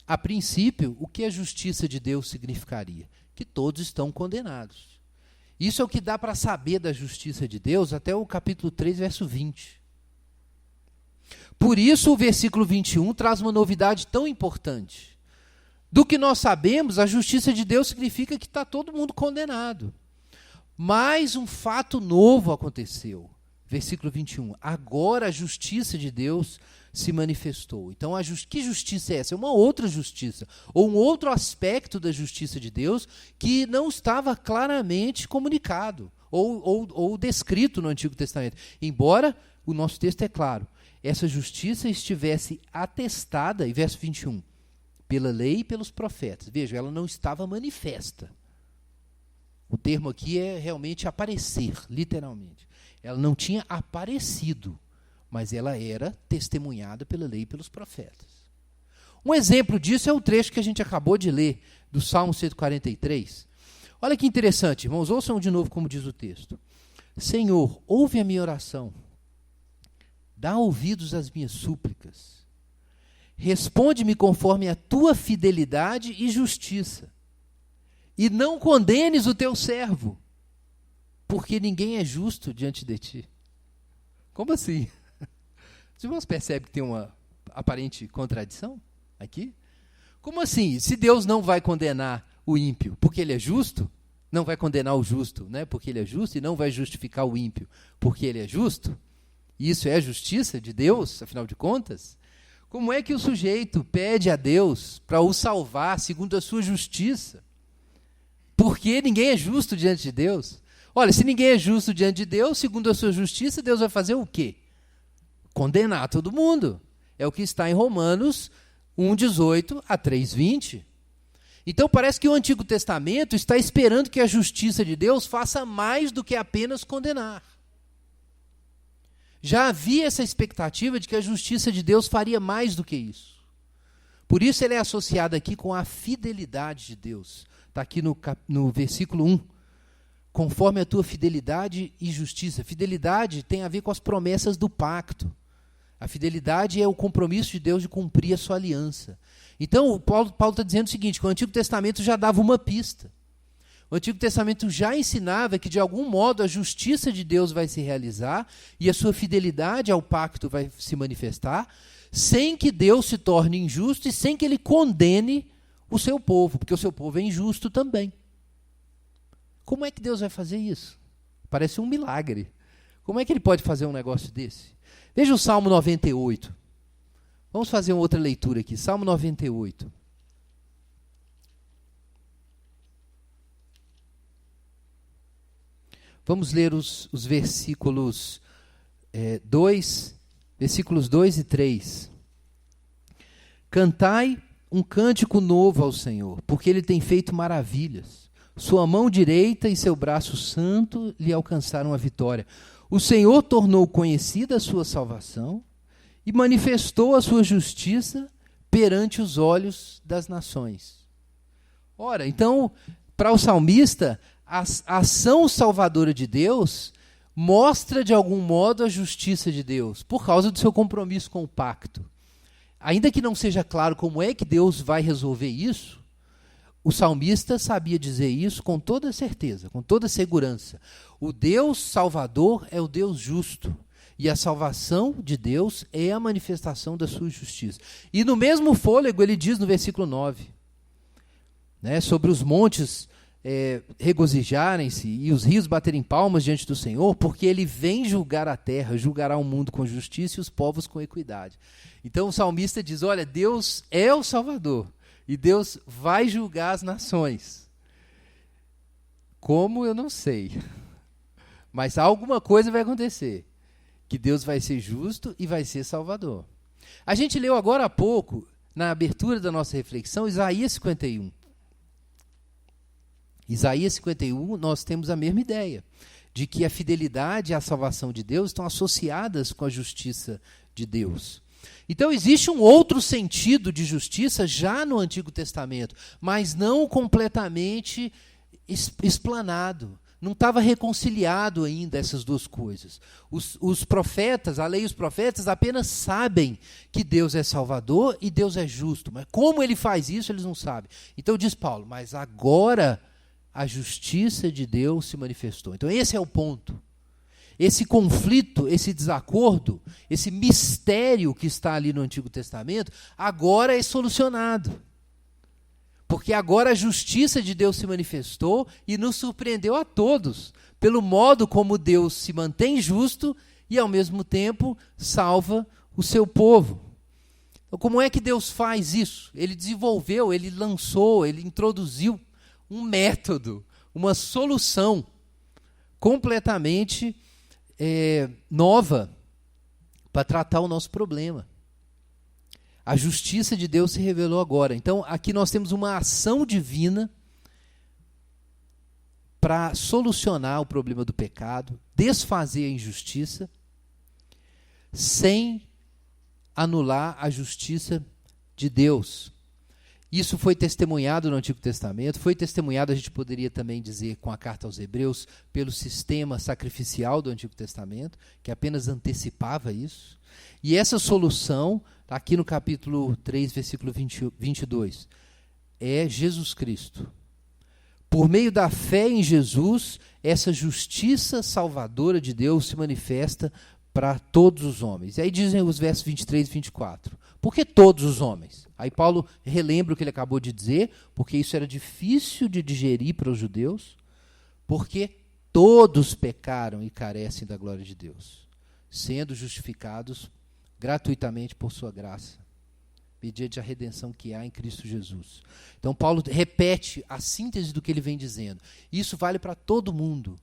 A: a princípio, o que a justiça de Deus significaria? Que todos estão condenados. Isso é o que dá para saber da justiça de Deus até o capítulo 3, verso 20. Por isso, o versículo 21 traz uma novidade tão importante. Do que nós sabemos, a justiça de Deus significa que está todo mundo condenado. Mas um fato novo aconteceu. Versículo 21. Agora a justiça de Deus se manifestou. Então, que justiça é essa? É uma outra justiça, ou um outro aspecto da justiça de Deus que não estava claramente comunicado, ou descrito no Antigo Testamento. Embora o nosso texto é claro, essa justiça estivesse atestada, em verso 21, pela lei e pelos profetas. Veja, ela não estava manifesta. O termo aqui é realmente aparecer, literalmente. Ela não tinha aparecido, mas ela era testemunhada pela lei e pelos profetas. Um exemplo disso é o trecho que a gente acabou de ler, do Salmo 143. Olha que interessante, irmãos, ouçam de novo como diz o texto. Senhor, ouve a minha oração, dá ouvidos às minhas súplicas, responde-me conforme a tua fidelidade e justiça, e não condenes o teu servo, porque ninguém é justo diante de ti. Como assim? Os irmãos percebem que tem uma aparente contradição aqui? Como assim? Se Deus não vai condenar o ímpio porque ele é justo, não vai condenar o justo, né, porque ele é justo, e não vai justificar o ímpio porque ele é justo, isso é a justiça de Deus, afinal de contas? Como é que o sujeito pede a Deus para o salvar segundo a sua justiça? Porque ninguém é justo diante de Deus. Olha, se ninguém é justo diante de Deus, segundo a sua justiça, Deus vai fazer o quê? Condenar todo mundo. É o que está em Romanos 1:18 a 3:20. Então parece que o Antigo Testamento está esperando que a justiça de Deus faça mais do que apenas condenar. Já havia essa expectativa de que a justiça de Deus faria mais do que isso. Por isso ele é associado aqui com a fidelidade de Deus. Está aqui no versículo 1. Conforme a tua fidelidade e justiça. Fidelidade tem a ver com as promessas do pacto. A fidelidade é o compromisso de Deus de cumprir a sua aliança. Então, o Paulo está dizendo o seguinte, que o Antigo Testamento já dava uma pista. O Antigo Testamento já ensinava que, de algum modo, a justiça de Deus vai se realizar e a sua fidelidade ao pacto vai se manifestar, sem que Deus se torne injusto e sem que ele condene o seu povo, porque o seu povo é injusto também. Como é que Deus vai fazer isso? Parece um milagre. Como é que ele pode fazer um negócio desse? Veja o Salmo 98. Vamos fazer uma outra leitura aqui. Salmo 98. Vamos ler os versículos 2 e 3. Cantai um cântico novo ao Senhor, porque Ele tem feito maravilhas. Sua mão direita e seu braço santo lhe alcançaram a vitória. O Senhor tornou conhecida a sua salvação e manifestou a sua justiça perante os olhos das nações. Ora, então, para o salmista, a ação salvadora de Deus mostra, de algum modo, a justiça de Deus, por causa do seu compromisso com o pacto. Ainda que não seja claro como é que Deus vai resolver isso, o salmista sabia dizer isso com toda certeza, com toda segurança. O Deus Salvador é o Deus justo. E a salvação de Deus é a manifestação da sua justiça. E no mesmo fôlego ele diz no versículo 9, né, sobre os montes regozijarem-se e os rios baterem palmas diante do Senhor, porque ele vem julgar a terra, julgará o mundo com justiça e os povos com equidade. Então o salmista diz, olha, Deus é o Salvador. E Deus vai julgar as nações. Como, eu não sei. Mas alguma coisa vai acontecer. Que Deus vai ser justo e vai ser salvador. A gente leu agora há pouco, na abertura da nossa reflexão, Isaías 51. Isaías 51, nós temos a mesma ideia. De que a fidelidade e a salvação de Deus estão associadas com a justiça de Deus. Então existe um outro sentido de justiça já no Antigo Testamento, mas não completamente explanado, não estava reconciliado ainda essas duas coisas. Os profetas, a lei e os profetas apenas sabem que Deus é Salvador e Deus é justo. Mas como ele faz isso, eles não sabem. Então diz Paulo, mas agora a justiça de Deus se manifestou. Então esse é o ponto. Esse conflito, esse desacordo, esse mistério que está ali no Antigo Testamento, agora é solucionado. Porque agora a justiça de Deus se manifestou e nos surpreendeu a todos, pelo modo como Deus se mantém justo e, ao mesmo tempo, salva o seu povo. Então, como é que Deus faz isso? Ele desenvolveu, ele lançou, ele introduziu um método, uma solução completamente nova para tratar o nosso problema. A justiça de Deus se revelou agora. Então, aqui nós temos uma ação divina para solucionar o problema do pecado, desfazer a injustiça, sem anular a justiça de Deus. Isso foi testemunhado no Antigo Testamento, foi testemunhado, a gente poderia também dizer, com a carta aos Hebreus, pelo sistema sacrificial do Antigo Testamento, que apenas antecipava isso. E essa solução, aqui no capítulo 3, versículo 22, é Jesus Cristo. Por meio da fé em Jesus, essa justiça salvadora de Deus se manifesta para todos os homens. E aí dizem os versos 23 e 24. Por que todos os homens? Aí Paulo relembra o que ele acabou de dizer, porque isso era difícil de digerir para os judeus, porque todos pecaram e carecem da glória de Deus, sendo justificados gratuitamente por sua graça, mediante a redenção que há em Cristo Jesus. Então Paulo repete a síntese do que ele vem dizendo. Isso vale para todo mundo,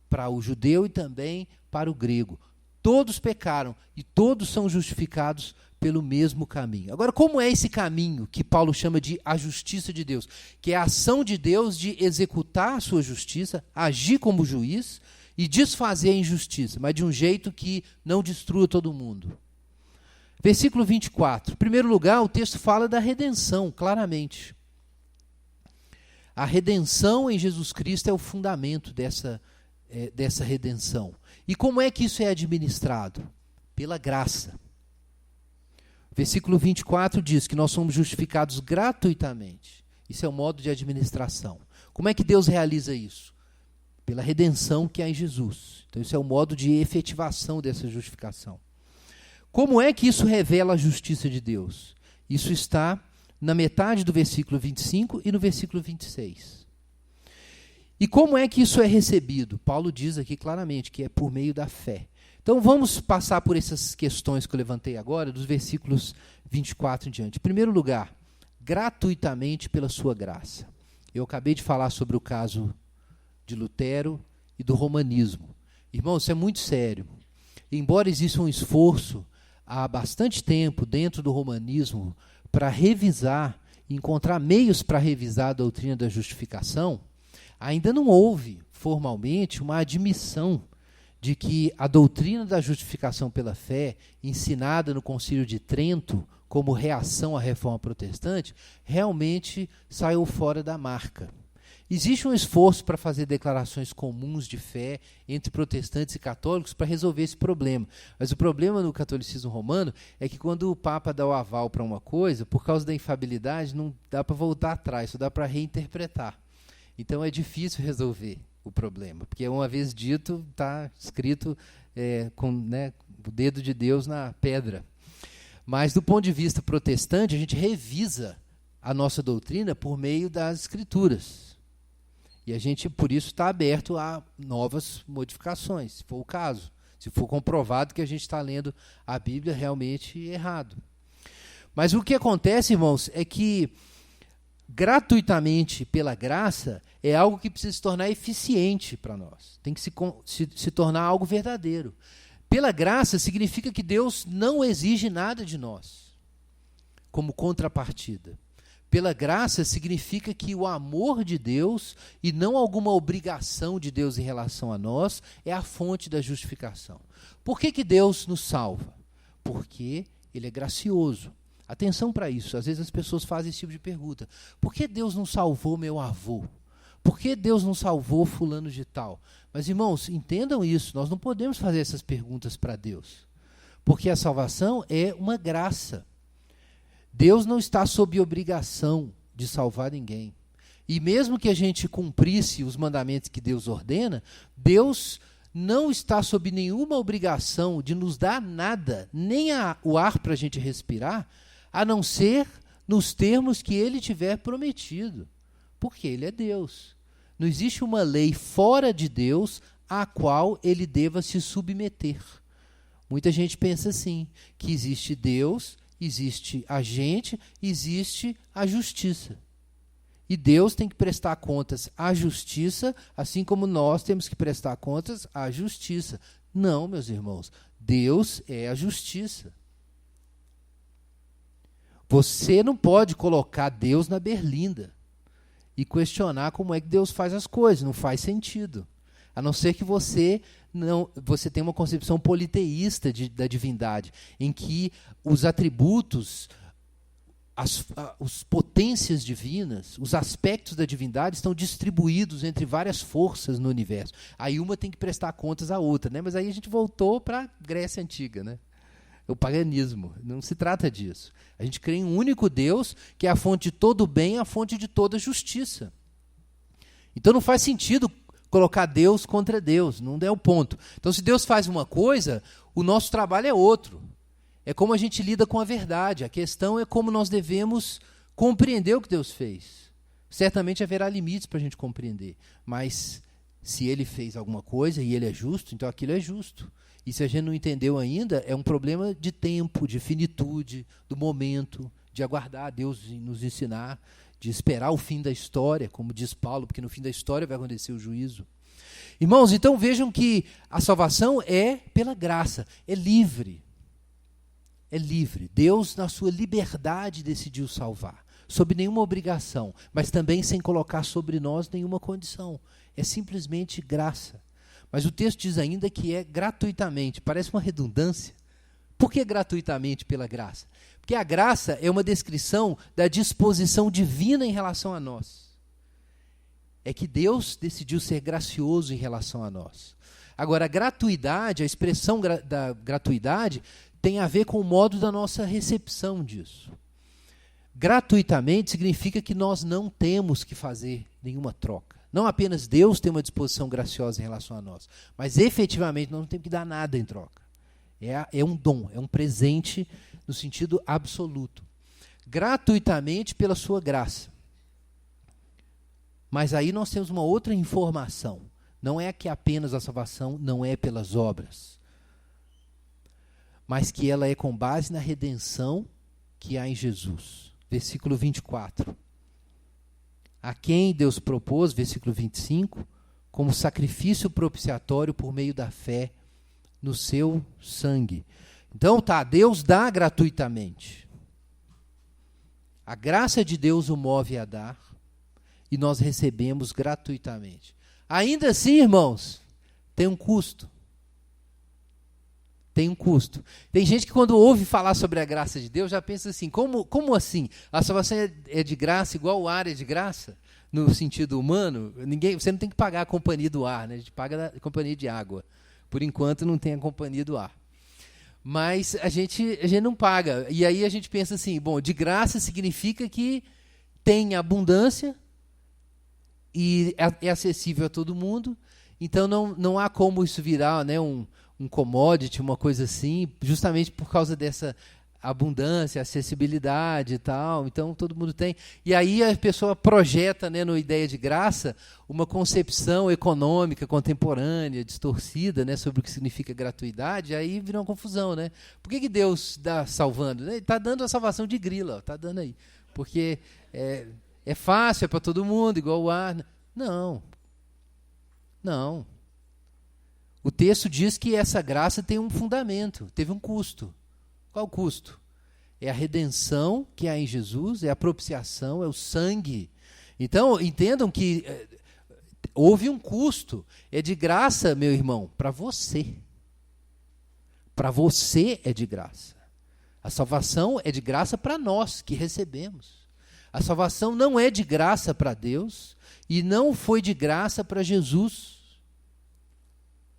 A: para o judeu e também para o grego. Todos pecaram e todos são justificados pelo mesmo caminho. Agora, como é esse caminho que Paulo chama de a justiça de Deus? Que é a ação de Deus de executar a sua justiça, agir como juiz e desfazer a injustiça, mas de um jeito que não destrua todo mundo. Versículo 24. Em primeiro lugar, o texto fala da redenção, claramente. A redenção em Jesus Cristo é o fundamento dessa redenção. E como é que isso é administrado? Pela graça. Versículo 24 diz que nós somos justificados gratuitamente. Isso é o modo de administração. Como é que Deus realiza isso? Pela redenção que há em Jesus. Então, isso é o modo de efetivação dessa justificação. Como é que isso revela a justiça de Deus? Isso está na metade do versículo 25 e no versículo 26. E como é que isso é recebido? Paulo diz aqui claramente que é por meio da fé. Então vamos passar por essas questões que eu levantei agora, dos versículos 24 em diante. Em primeiro lugar, gratuitamente pela sua graça. Eu acabei de falar sobre o caso de Lutero e do romanismo. Irmãos, isso é muito sério. Embora exista um esforço há bastante tempo dentro do romanismo para revisar, encontrar meios para revisar a doutrina da justificação, ainda não houve formalmente uma admissão de que a doutrina da justificação pela fé, ensinada no Concílio de Trento como reação à Reforma Protestante, realmente saiu fora da marca. Existe um esforço para fazer declarações comuns de fé entre protestantes e católicos para resolver esse problema. Mas o problema no catolicismo romano é que quando o Papa dá o aval para uma coisa, por causa da infabilidade, não dá para voltar atrás, só dá para reinterpretar. Então é difícil resolver o problema, porque uma vez dito, está escrito com o dedo de Deus na pedra. Mas do ponto de vista protestante, a gente revisa a nossa doutrina por meio das Escrituras. E a gente, por isso, está aberto a novas modificações, se for o caso. Se for comprovado que a gente está lendo a Bíblia realmente errado. Mas o que acontece, irmãos, é que gratuitamente pela graça é algo que precisa se tornar eficiente para nós. Tem que se tornar algo verdadeiro. Pela graça significa que Deus não exige nada de nós como contrapartida. Pela graça significa que o amor de Deus e não alguma obrigação de Deus em relação a nós é a fonte da justificação. Por que Deus nos salva? Porque Ele é gracioso. Atenção para isso, às vezes as pessoas fazem esse tipo de pergunta. Por que Deus não salvou meu avô? por que Deus não salvou fulano de tal? Mas, irmãos, entendam isso, nós não podemos fazer essas perguntas para Deus. Porque a salvação é uma graça. Deus não está sob obrigação de salvar ninguém. E mesmo que a gente cumprisse os mandamentos que Deus ordena, Deus não está sob nenhuma obrigação de nos dar nada, nem o ar para a gente respirar, a não ser nos termos que Ele tiver prometido. Porque Ele é Deus. Não existe uma lei fora de Deus à qual Ele deva se submeter. Muita gente pensa assim, que existe Deus, existe a gente, existe a justiça. E Deus tem que prestar contas à justiça, assim como nós temos que prestar contas à justiça. Não, meus irmãos, Deus é a justiça. Você não pode colocar Deus na berlinda e questionar como é que Deus faz as coisas, não faz sentido. A não ser que você tenha uma concepção politeísta da divindade, em que os atributos, as potências divinas, os aspectos da divindade estão distribuídos entre várias forças no universo. Aí uma tem que prestar contas à outra, né? Mas aí a gente voltou para a Grécia Antiga, né? O paganismo. Não se trata disso. A gente crê em um único Deus, que é a fonte de todo o bem, a fonte de toda justiça. Então não faz sentido colocar Deus contra Deus, não é o ponto. Então, se Deus faz uma coisa, o nosso trabalho é outro. É como a gente lida com a verdade. A questão é como nós devemos compreender o que Deus fez. Certamente haverá limites para a gente compreender, mas se Ele fez alguma coisa e Ele é justo, então aquilo é justo. E se a gente não entendeu ainda, é um problema de tempo, de finitude, do momento, de aguardar Deus nos ensinar, de esperar o fim da história, como diz Paulo, porque no fim da história vai acontecer o juízo. Irmãos, então vejam que a salvação é pela graça, é livre. É livre. Deus, na sua liberdade, decidiu salvar, sob nenhuma obrigação, mas também sem colocar sobre nós nenhuma condição. É simplesmente graça. Mas o texto diz ainda que é gratuitamente. Parece uma redundância. Por que gratuitamente pela graça? Porque a graça é uma descrição da disposição divina em relação a nós. É que Deus decidiu ser gracioso em relação a nós. Agora, a gratuidade, a expressão da gratuidade, tem a ver com o modo da nossa recepção disso. Gratuitamente significa que nós não temos que fazer nenhuma troca. Não apenas Deus tem uma disposição graciosa em relação a nós, mas efetivamente nós não temos que dar nada em troca. É um dom, é um presente no sentido absoluto. Gratuitamente pela sua graça. Mas aí nós temos uma outra informação. Não é que apenas a salvação não é pelas obras, mas que ela é com base na redenção que há em Jesus. Versículo 24. A quem Deus propôs, versículo 25, como sacrifício propiciatório por meio da fé no seu sangue. Então, Deus dá gratuitamente. A graça de Deus o move a dar e nós recebemos gratuitamente. Ainda assim, irmãos, tem um custo. Tem um custo. Tem gente que quando ouve falar sobre a graça de Deus já pensa assim, como assim? A salvação é de graça igual o ar é de graça? No sentido humano, você não tem que pagar a companhia do ar, né? A gente paga a companhia de água. Por enquanto não tem a companhia do ar. Mas a gente não paga. E aí a gente pensa assim, bom, de graça significa que tem abundância e é acessível a todo mundo. Então não há como isso virar, né, um commodity, uma coisa assim, justamente por causa dessa abundância, acessibilidade e tal. Então todo mundo tem. E aí a pessoa projeta, né, na ideia de graça uma concepção econômica contemporânea, distorcida, né, sobre o que significa gratuidade. Aí vira uma confusão, né? Por que Deus está salvando? Ele está dando a salvação de grila, está dando aí. Porque é fácil, é para todo mundo, igual o ar. Não. O texto diz que essa graça tem um fundamento, teve um custo. Qual o custo? É a redenção que há em Jesus, é a propiciação, é o sangue. Então, entendam que houve um custo. É de graça, meu irmão, para você. Para você é de graça. A salvação é de graça para nós que recebemos. A salvação não é de graça para Deus E não foi de graça para Jesus.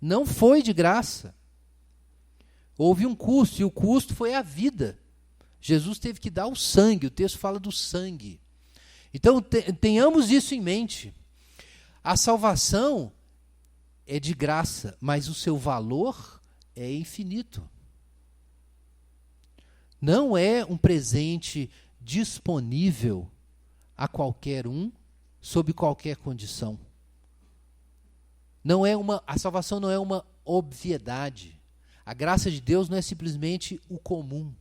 A: Não foi de graça. Houve um custo, e o custo foi a vida. Jesus teve que dar o sangue, o texto fala do sangue. Então, tenhamos isso em mente. A salvação é de graça, mas o seu valor é infinito. Não é um presente disponível a qualquer um, sob qualquer condição. A salvação não é uma obviedade. A graça de Deus não é simplesmente o comum.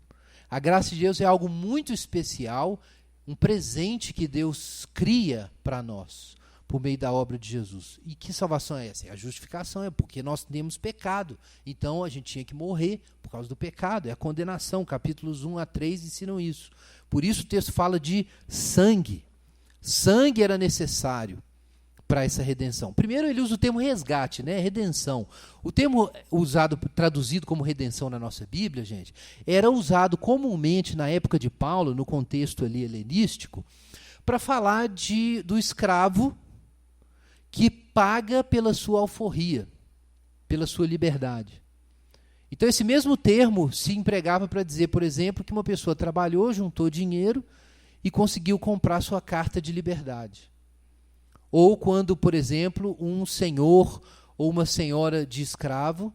A: A graça de Deus é algo muito especial, um presente que Deus cria para nós, por meio da obra de Jesus. E que salvação é essa? A justificação é porque nós temos pecado. Então a gente tinha que morrer por causa do pecado. É a condenação. Capítulos 1 a 3 ensinam isso. Por isso o texto fala de sangue. Sangue era necessário para essa redenção. Primeiro ele usa o termo resgate, né? Redenção. O termo traduzido como redenção na nossa Bíblia, gente, era usado comumente na época de Paulo, no contexto ali helenístico, para falar do escravo que paga pela sua alforria, pela sua liberdade. Então esse mesmo termo se empregava para dizer, por exemplo, que uma pessoa trabalhou, juntou dinheiro e conseguiu comprar sua carta de liberdade. Ou quando, por exemplo, um senhor ou uma senhora de escravo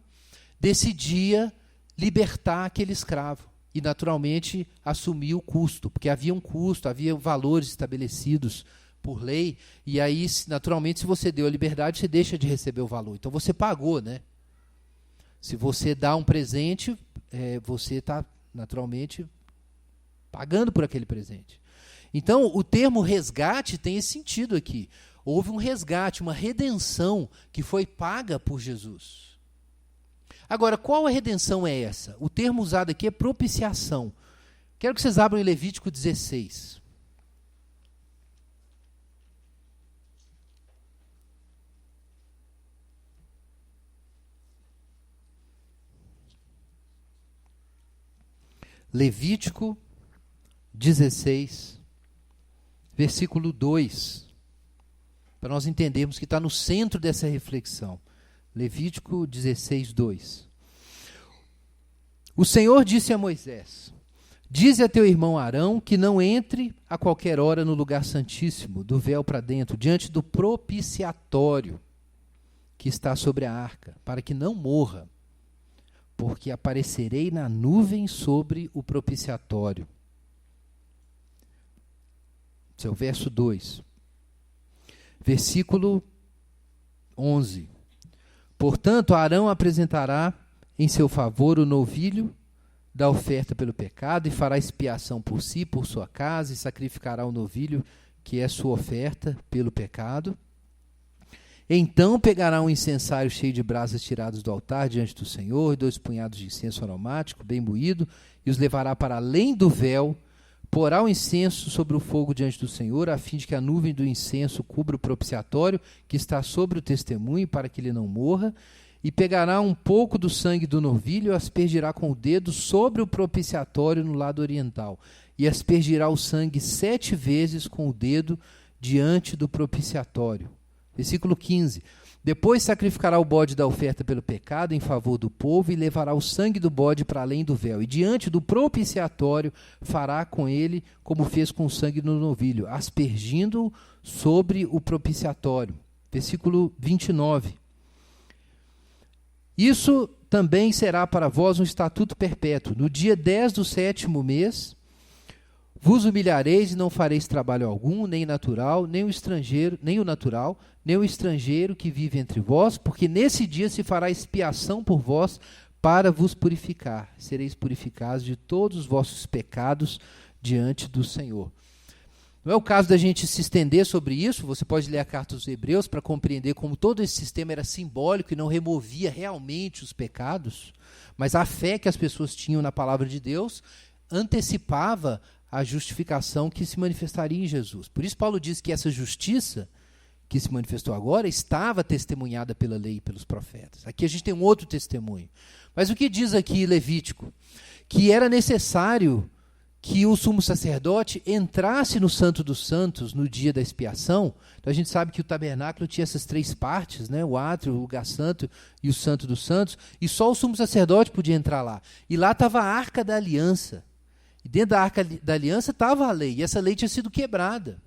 A: decidia libertar aquele escravo e, naturalmente, assumir o custo, porque havia um custo, havia valores estabelecidos por lei, e aí, naturalmente, se você deu a liberdade, você deixa de receber o valor. Então, você pagou, né? Se você dá um presente, você está, naturalmente, pagando por aquele presente. Então, o termo resgate tem esse sentido aqui. Houve um resgate, uma redenção que foi paga por Jesus. Agora, qual a redenção é essa? O termo usado aqui é propiciação. Quero que vocês abram em Levítico 16. Levítico 16, versículo 2. Para nós entendermos que está no centro dessa reflexão. Levítico 16, 2. O Senhor disse a Moisés: dize a teu irmão Arão que não entre a qualquer hora no lugar santíssimo, do véu para dentro, diante do propiciatório que está sobre a arca, para que não morra, porque aparecerei na nuvem sobre o propiciatório. Esse é o verso 2. Versículo 11. Portanto, Arão apresentará em seu favor o novilho da oferta pelo pecado e fará expiação por si, por sua casa, e sacrificará o novilho que é sua oferta pelo pecado. Então pegará um incensário cheio de brasas tiradas do altar diante do Senhor, e 2 punhados de incenso aromático, bem moído, e os levará para além do véu, porá o incenso sobre o fogo diante do Senhor, a fim de que a nuvem do incenso cubra o propiciatório que está sobre o testemunho, para que ele não morra, e pegará um pouco do sangue do novilho e aspergirá com o dedo sobre o propiciatório no lado oriental, e aspergirá o sangue 7 vezes com o dedo diante do propiciatório. Versículo 15. Depois sacrificará o bode da oferta pelo pecado em favor do povo e levará o sangue do bode para além do véu. E diante do propiciatório fará com ele como fez com o sangue do novilho, aspergindo-o sobre o propiciatório. Versículo 29. Isso também será para vós um estatuto perpétuo. No dia 10 do 7º mês, vos humilhareis e não fareis trabalho algum, nem natural, nem o estrangeiro, nem o natural, nem o estrangeiro que vive entre vós, porque nesse dia se fará expiação por vós para vos purificar. Sereis purificados de todos os vossos pecados diante do Senhor. Não é o caso da gente se estender sobre isso, você pode ler a carta aos Hebreus para compreender como todo esse sistema era simbólico e não removia realmente os pecados, mas a fé que as pessoas tinham na palavra de Deus antecipava a justificação que se manifestaria em Jesus. Por isso Paulo diz que essa justiça que se manifestou agora estava testemunhada pela lei e pelos profetas. Aqui a gente tem um outro testemunho. Mas o que diz aqui Levítico? Que era necessário que o sumo sacerdote entrasse no Santo dos Santos no dia da expiação. Então a gente sabe que o tabernáculo tinha essas 3 partes, né? O átrio, o lugar santo e o Santo dos Santos, e só o sumo sacerdote podia entrar lá. E lá estava a Arca da Aliança. E dentro da Arca da Aliança estava a lei, e essa lei tinha sido quebrada.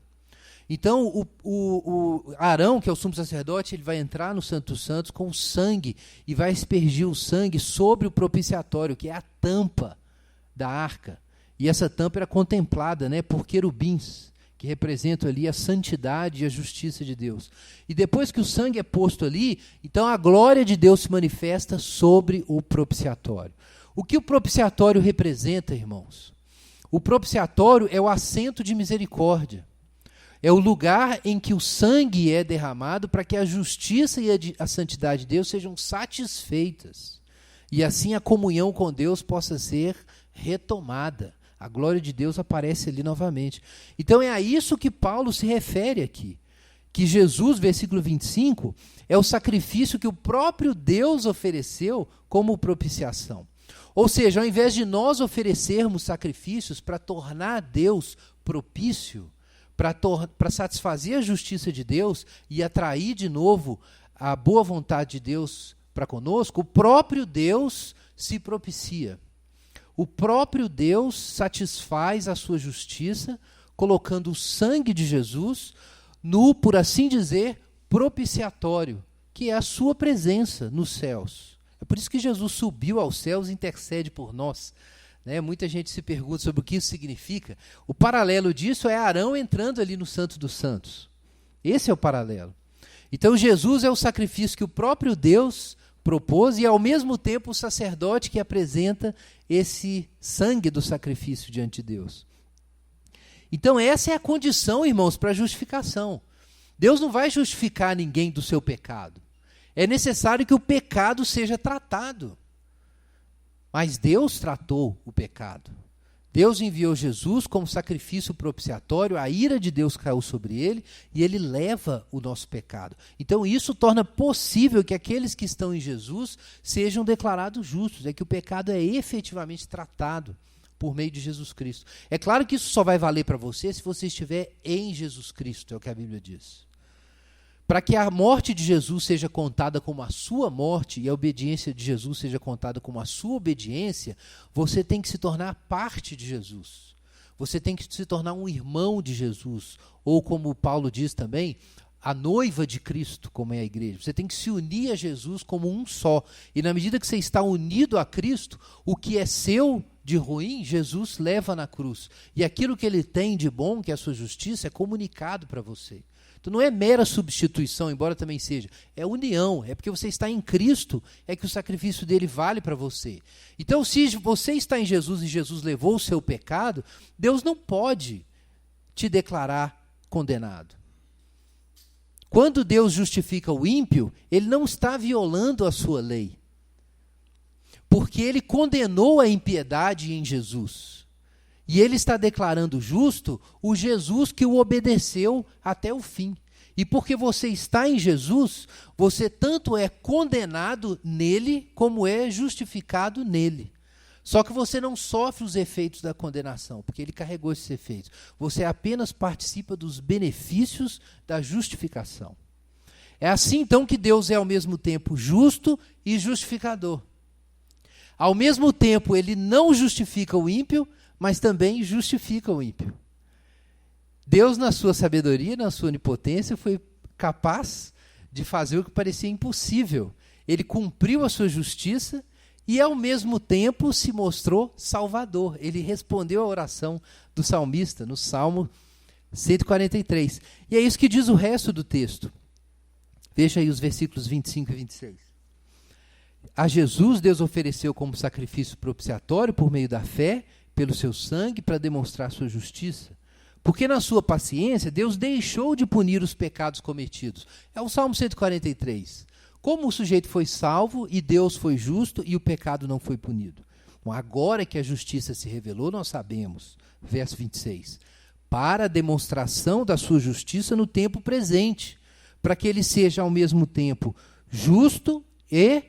A: Então o Arão, que é o sumo sacerdote, ele vai entrar no Santo dos Santos com o sangue, e vai aspergir o sangue sobre o propiciatório, que é a tampa da arca. E essa tampa era contemplada, né, por querubins, que representam ali a santidade e a justiça de Deus. E depois que o sangue é posto ali, então a glória de Deus se manifesta sobre o propiciatório. O que o propiciatório representa, irmãos? O propiciatório é o assento de misericórdia. É o lugar em que o sangue é derramado para que a justiça e a santidade de Deus sejam satisfeitas. E assim a comunhão com Deus possa ser retomada. A glória de Deus aparece ali novamente. Então é a isso que Paulo se refere aqui. Que Jesus, versículo 25, é o sacrifício que o próprio Deus ofereceu como propiciação. Ou seja, ao invés de nós oferecermos sacrifícios para tornar Deus propício, para satisfazer a justiça de Deus e atrair de novo a boa vontade de Deus para conosco, o próprio Deus se propicia. O próprio Deus satisfaz a sua justiça, colocando o sangue de Jesus no, por assim dizer, propiciatório, que é a sua presença nos céus. É por isso que Jesus subiu aos céus e intercede por nós. Né? Muita gente se pergunta sobre o que isso significa. O paralelo disso é Arão entrando ali no Santo dos Santos. Esse é o paralelo. Então Jesus é o sacrifício que o próprio Deus propôs e ao mesmo tempo o sacerdote que apresenta esse sangue do sacrifício diante de Deus. Então essa é a condição, irmãos, para a justificação. Deus não vai justificar ninguém do seu pecado. É necessário que o pecado seja tratado. Mas Deus tratou o pecado. Deus enviou Jesus como sacrifício propiciatório, a ira de Deus caiu sobre ele e ele leva o nosso pecado. Então isso torna possível que aqueles que estão em Jesus sejam declarados justos, é que o pecado é efetivamente tratado por meio de Jesus Cristo. É claro que isso só vai valer para você se você estiver em Jesus Cristo, é o que a Bíblia diz. Para que a morte de Jesus seja contada como a sua morte e a obediência de Jesus seja contada como a sua obediência, você tem que se tornar parte de Jesus. Você tem que se tornar um irmão de Jesus, ou como Paulo diz também, a noiva de Cristo, como é a igreja. Você tem que se unir a Jesus como um só. E na medida que você está unido a Cristo, o que é seu de ruim, Jesus leva na cruz. E aquilo que ele tem de bom, que é a sua justiça, é comunicado para você. Então não é mera substituição, embora também seja. É união, é porque você está em Cristo, é que o sacrifício dele vale para você. Então se você está em Jesus e Jesus levou o seu pecado, Deus não pode te declarar condenado. Quando Deus justifica o ímpio, ele não está violando a sua lei. Porque ele condenou a impiedade em Jesus. E ele está declarando justo o Jesus que o obedeceu até o fim. E porque você está em Jesus, você tanto é condenado nele, como é justificado nele. Só que você não sofre os efeitos da condenação, porque ele carregou esses efeitos. Você apenas participa dos benefícios da justificação. É assim, então, que Deus é ao mesmo tempo justo e justificador. Ao mesmo tempo, ele não justifica o ímpio, mas também justifica o ímpio. Deus, na sua sabedoria, na sua onipotência, foi capaz de fazer o que parecia impossível. Ele cumpriu a sua justiça e, ao mesmo tempo, se mostrou salvador. Ele respondeu à oração do salmista, no Salmo 143. E é isso que diz o resto do texto. Veja aí os versículos 25 e 26. A Jesus, Deus ofereceu como sacrifício propiciatório por meio da fé, pelo seu sangue, para demonstrar sua justiça. Porque na sua paciência, Deus deixou de punir os pecados cometidos. É o Salmo 143. Como o sujeito foi salvo e Deus foi justo e o pecado não foi punido? Bom, agora que a justiça se revelou, nós sabemos. Verso 26. Para a demonstração da sua justiça no tempo presente, para que ele seja ao mesmo tempo justo e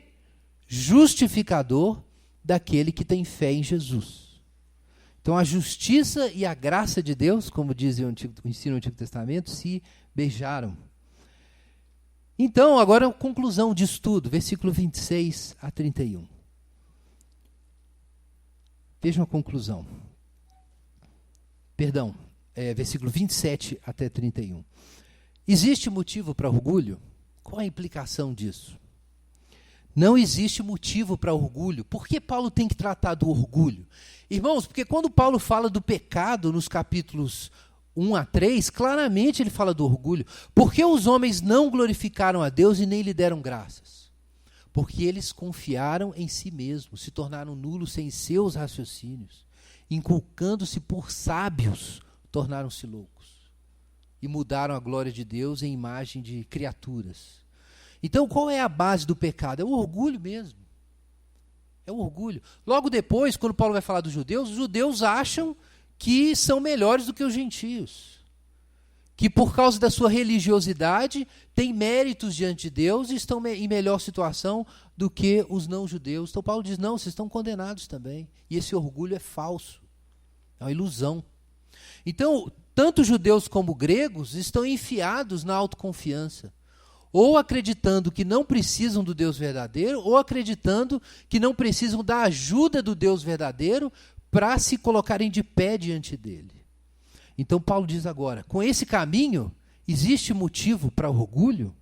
A: justificador daquele que tem fé em Jesus. Então a justiça e a graça de Deus, como diz o ensino do Antigo Testamento, se beijaram. Então, agora a conclusão disso tudo, versículo 26 a 31. Vejam a conclusão. Perdão, versículo 27 até 31. Existe motivo para orgulho? Qual a implicação disso? Não existe motivo para orgulho. Por que Paulo tem que tratar do orgulho? Irmãos, porque quando Paulo fala do pecado nos capítulos 1 a 3, claramente ele fala do orgulho. Porque os homens não glorificaram a Deus e nem lhe deram graças? Porque eles confiaram em si mesmos, se tornaram nulos sem seus raciocínios, inculcando-se por sábios, tornaram-se loucos e mudaram a glória de Deus em imagem de criaturas. Então, qual é a base do pecado? É o orgulho mesmo. É o orgulho. Logo depois, quando Paulo vai falar dos judeus, os judeus acham que são melhores do que os gentios. Que por causa da sua religiosidade, têm méritos diante de Deus e estão em melhor situação do que os não-judeus. Então Paulo diz, não, vocês estão condenados também. E esse orgulho é falso. É uma ilusão. Então, tanto judeus como gregos estão enfiados na autoconfiança. Ou acreditando que não precisam do Deus verdadeiro, ou acreditando que não precisam da ajuda do Deus verdadeiro para se colocarem de pé diante dele. Então Paulo diz agora, com esse caminho, existe motivo para orgulho?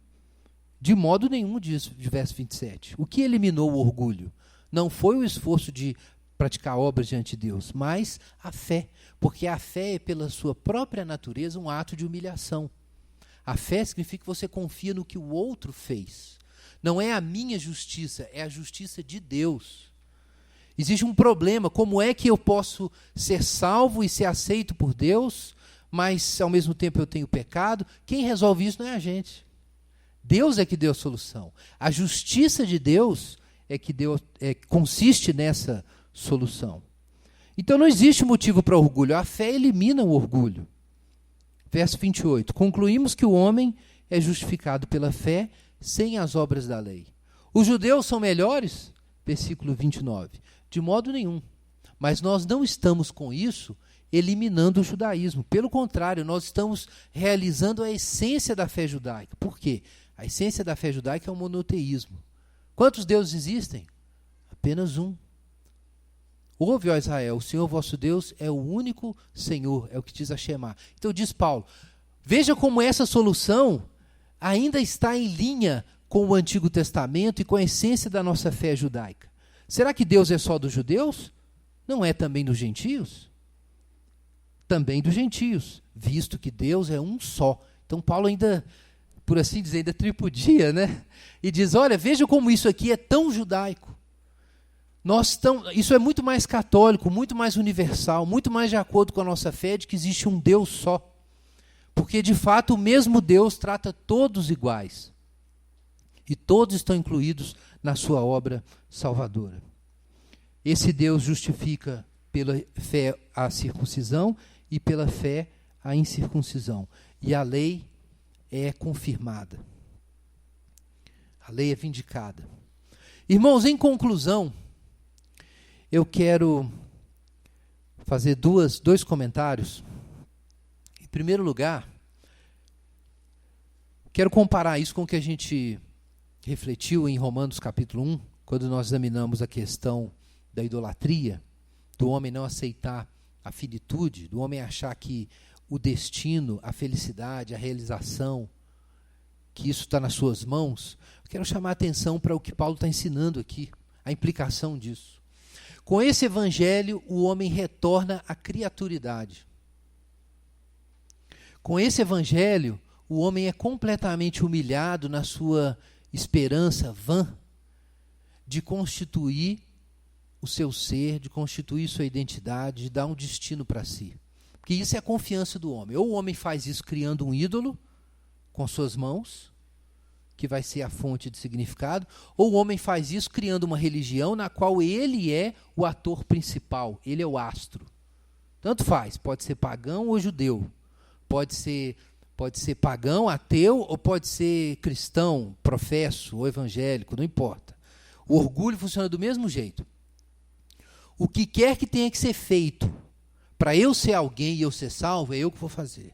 A: De modo nenhum, diz o verso 27. O que eliminou o orgulho? Não foi o esforço de praticar obras diante de Deus, mas a fé. Porque a fé é, pela sua própria natureza, um ato de humilhação. A fé significa que você confia no que o outro fez. Não é a minha justiça, é a justiça de Deus. Existe um problema, como é que eu posso ser salvo e ser aceito por Deus, mas ao mesmo tempo eu tenho pecado? Quem resolve isso não é a gente. Deus é que deu a solução. A justiça de Deus é que consiste nessa solução. Então não existe motivo para orgulho. A fé elimina o orgulho. Verso 28. Concluímos que o homem é justificado pela fé sem as obras da lei. Os judeus são melhores? Versículo 29. De modo nenhum. Mas nós não estamos com isso eliminando o judaísmo. Pelo contrário, nós estamos realizando a essência da fé judaica. Por quê? A essência da fé judaica é o monoteísmo. Quantos deuses existem? Apenas um. Ouve, ó Israel, o Senhor vosso Deus é o único Senhor, é o que diz a Shema. Então diz Paulo, veja como essa solução ainda está em linha com o Antigo Testamento e com a essência da nossa fé judaica. Será que Deus é só dos judeus? Não é também dos gentios? Também dos gentios, visto que Deus é um só. Então Paulo ainda, por assim dizer, ainda tripudia, né? E diz, olha, veja como isso aqui é tão judaico. Isso é muito mais católico, muito mais universal, muito mais de acordo com a nossa fé de que existe um Deus só. Porque, de fato, o mesmo Deus trata todos iguais. E todos estão incluídos na sua obra salvadora. Esse Deus justifica pela fé a circuncisão e pela fé a incircuncisão. E a lei é confirmada. A lei é vindicada. Irmãos, em conclusão, eu quero fazer dois comentários. Em primeiro lugar, quero comparar isso com o que a gente refletiu em Romanos capítulo 1, quando nós examinamos a questão da idolatria, do homem não aceitar a finitude, do homem achar que o destino, a felicidade, a realização, que isso está nas suas mãos. Eu quero chamar a atenção para o que Paulo está ensinando aqui, a implicação disso. Com esse evangelho, o homem retorna à criaturidade. Com esse evangelho, o homem é completamente humilhado na sua esperança vã de constituir o seu ser, de constituir sua identidade, de dar um destino para si. Porque isso é a confiança do homem. Ou o homem faz isso criando um ídolo com suas mãos, que vai ser a fonte de significado, ou o homem faz isso criando uma religião na qual ele é o ator principal, ele é o astro. Tanto faz, pode ser pagão ou judeu, pode ser pagão, ateu, ou pode ser cristão, professo ou evangélico, não importa. O orgulho funciona do mesmo jeito. O que quer que tenha que ser feito para eu ser alguém e eu ser salvo, é eu que vou fazer.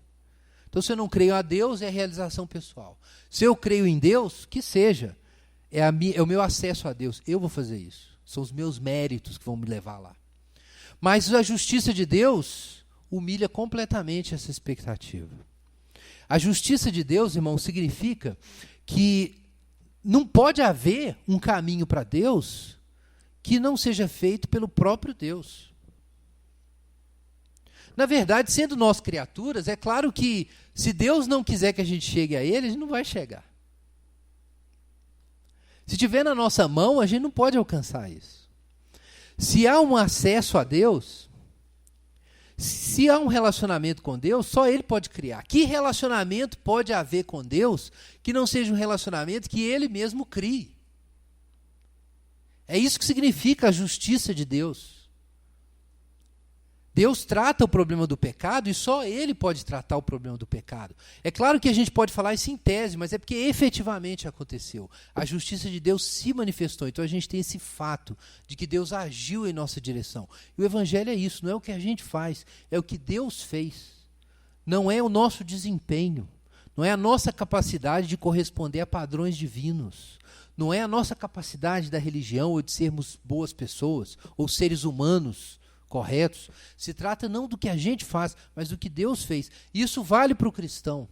A: Então, se eu não creio a Deus, é realização pessoal. Se eu creio em Deus, que seja, é o meu acesso a Deus. Eu vou fazer isso. São os meus méritos que vão me levar lá. Mas a justiça de Deus humilha completamente essa expectativa. A justiça de Deus, irmão, significa que não pode haver um caminho para Deus que não seja feito pelo próprio Deus. Na verdade, sendo nós criaturas, é claro que se Deus não quiser que a gente chegue a Ele, a gente não vai chegar. Se tiver na nossa mão, a gente não pode alcançar isso. Se há um acesso a Deus, se há um relacionamento com Deus, só Ele pode criar. Que relacionamento pode haver com Deus que não seja um relacionamento que Ele mesmo crie? É isso que significa a justiça de Deus. Deus trata o problema do pecado e só Ele pode tratar o problema do pecado. É claro que a gente pode falar isso em tese, mas é porque efetivamente aconteceu. A justiça de Deus se manifestou. Então a gente tem esse fato de que Deus agiu em nossa direção. E o Evangelho é isso, não é o que a gente faz, é o que Deus fez. Não é o nosso desempenho, não é a nossa capacidade de corresponder a padrões divinos. Não é a nossa capacidade da religião ou de sermos boas pessoas ou seres humanos corretos. Se trata não do que a gente faz, mas do que Deus fez. Isso vale para o cristão.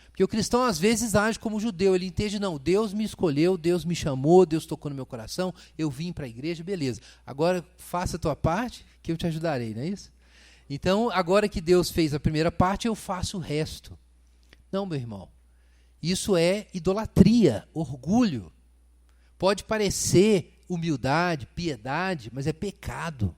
A: Porque o cristão às vezes age como o judeu. Ele entende, não, Deus me escolheu, Deus me chamou, Deus tocou no meu coração, eu vim para a igreja, beleza. Agora faça a tua parte que eu te ajudarei, não é isso? Então, agora que Deus fez a primeira parte, eu faço o resto. Não, meu irmão. Isso é idolatria, orgulho. Pode parecer humildade, piedade, mas é pecado.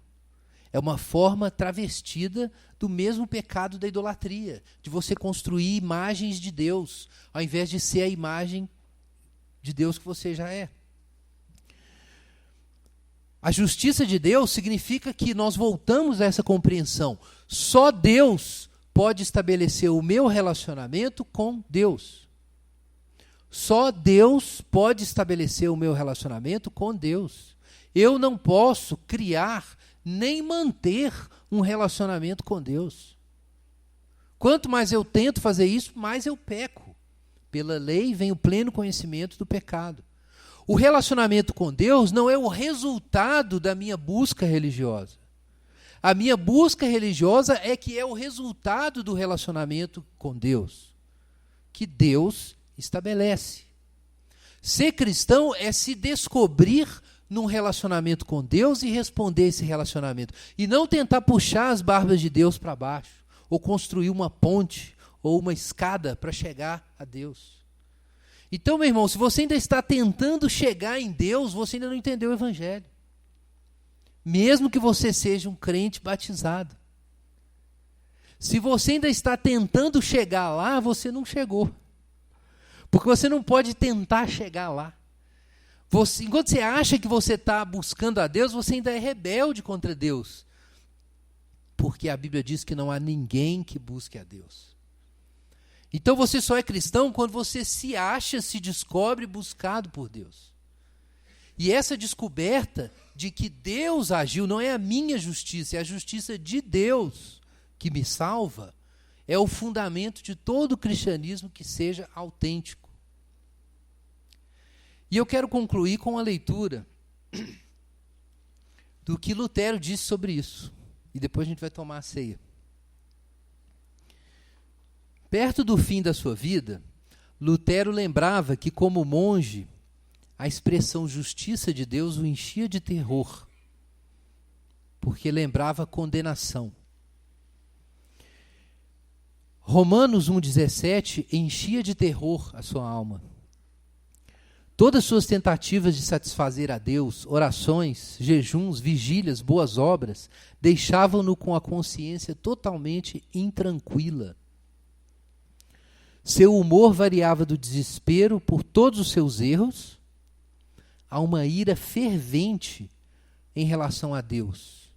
A: É uma forma travestida do mesmo pecado da idolatria, de você construir imagens de Deus, ao invés de ser a imagem de Deus que você já é. A justiça de Deus significa que nós voltamos a essa compreensão. Só Deus pode estabelecer o meu relacionamento com Deus. Só Deus pode estabelecer o meu relacionamento com Deus. Eu não posso criar nem manter um relacionamento com Deus. Quanto mais eu tento fazer isso, mais eu peco. Pela lei vem o pleno conhecimento do pecado. O relacionamento com Deus não é o resultado da minha busca religiosa. A minha busca religiosa é que é o resultado do relacionamento com Deus, que Deus estabelece. Ser cristão é se descobrir num relacionamento com Deus e responder esse relacionamento. E não tentar puxar as barbas de Deus para baixo, ou construir uma ponte, ou uma escada para chegar a Deus. Então, meu irmão, se você ainda está tentando chegar em Deus, você ainda não entendeu o Evangelho. Mesmo que você seja um crente batizado. Se você ainda está tentando chegar lá, você não chegou. Porque você não pode tentar chegar lá. Enquanto você acha que você está buscando a Deus, você ainda é rebelde contra Deus. Porque a Bíblia diz que não há ninguém que busque a Deus. Então você só é cristão quando você se acha, se descobre buscado por Deus. E essa descoberta de que Deus agiu, não é a minha justiça, é a justiça de Deus que me salva, é o fundamento de todo o cristianismo que seja autêntico. E eu quero concluir com a leitura do que Lutero disse sobre isso. E depois a gente vai tomar a ceia. Perto do fim da sua vida, Lutero lembrava que, como monge, a expressão justiça de Deus o enchia de terror, porque lembrava a condenação. Romanos 1,17 enchia de terror a sua alma. Todas suas tentativas de satisfazer a Deus, orações, jejuns, vigílias, boas obras, deixavam-no com a consciência totalmente intranquila. Seu humor variava do desespero por todos os seus erros a uma ira fervente em relação a Deus.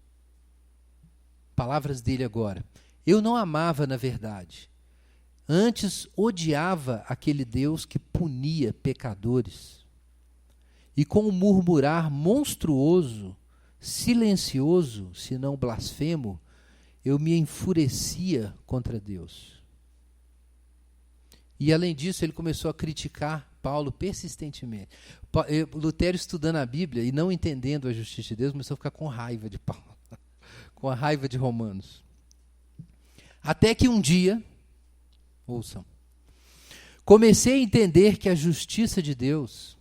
A: Palavras dele agora. Eu não amava, na verdade. Antes odiava aquele Deus que punia pecadores. E com um murmurar monstruoso, silencioso, se não blasfemo, eu me enfurecia contra Deus. E além disso, ele começou a criticar Paulo persistentemente. Lutero, estudando a Bíblia e não entendendo a justiça de Deus, começou a ficar com raiva de Paulo, com a raiva de Romanos. Até que um dia, ouçam, comecei a entender que a justiça de Deus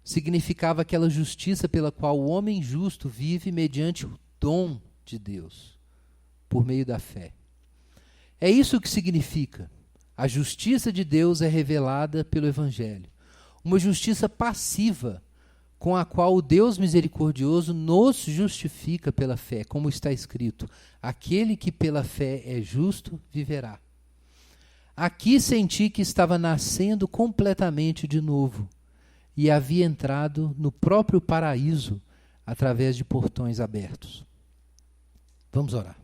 A: significava aquela justiça pela qual o homem justo vive mediante o dom de Deus, por meio da fé. É isso que significa. A justiça de Deus é revelada pelo Evangelho. Uma justiça passiva, com a qual o Deus misericordioso nos justifica pela fé, como está escrito: aquele que pela fé é justo, viverá. Aqui senti que estava nascendo completamente de novo e havia entrado no próprio paraíso através de portões abertos. Vamos orar.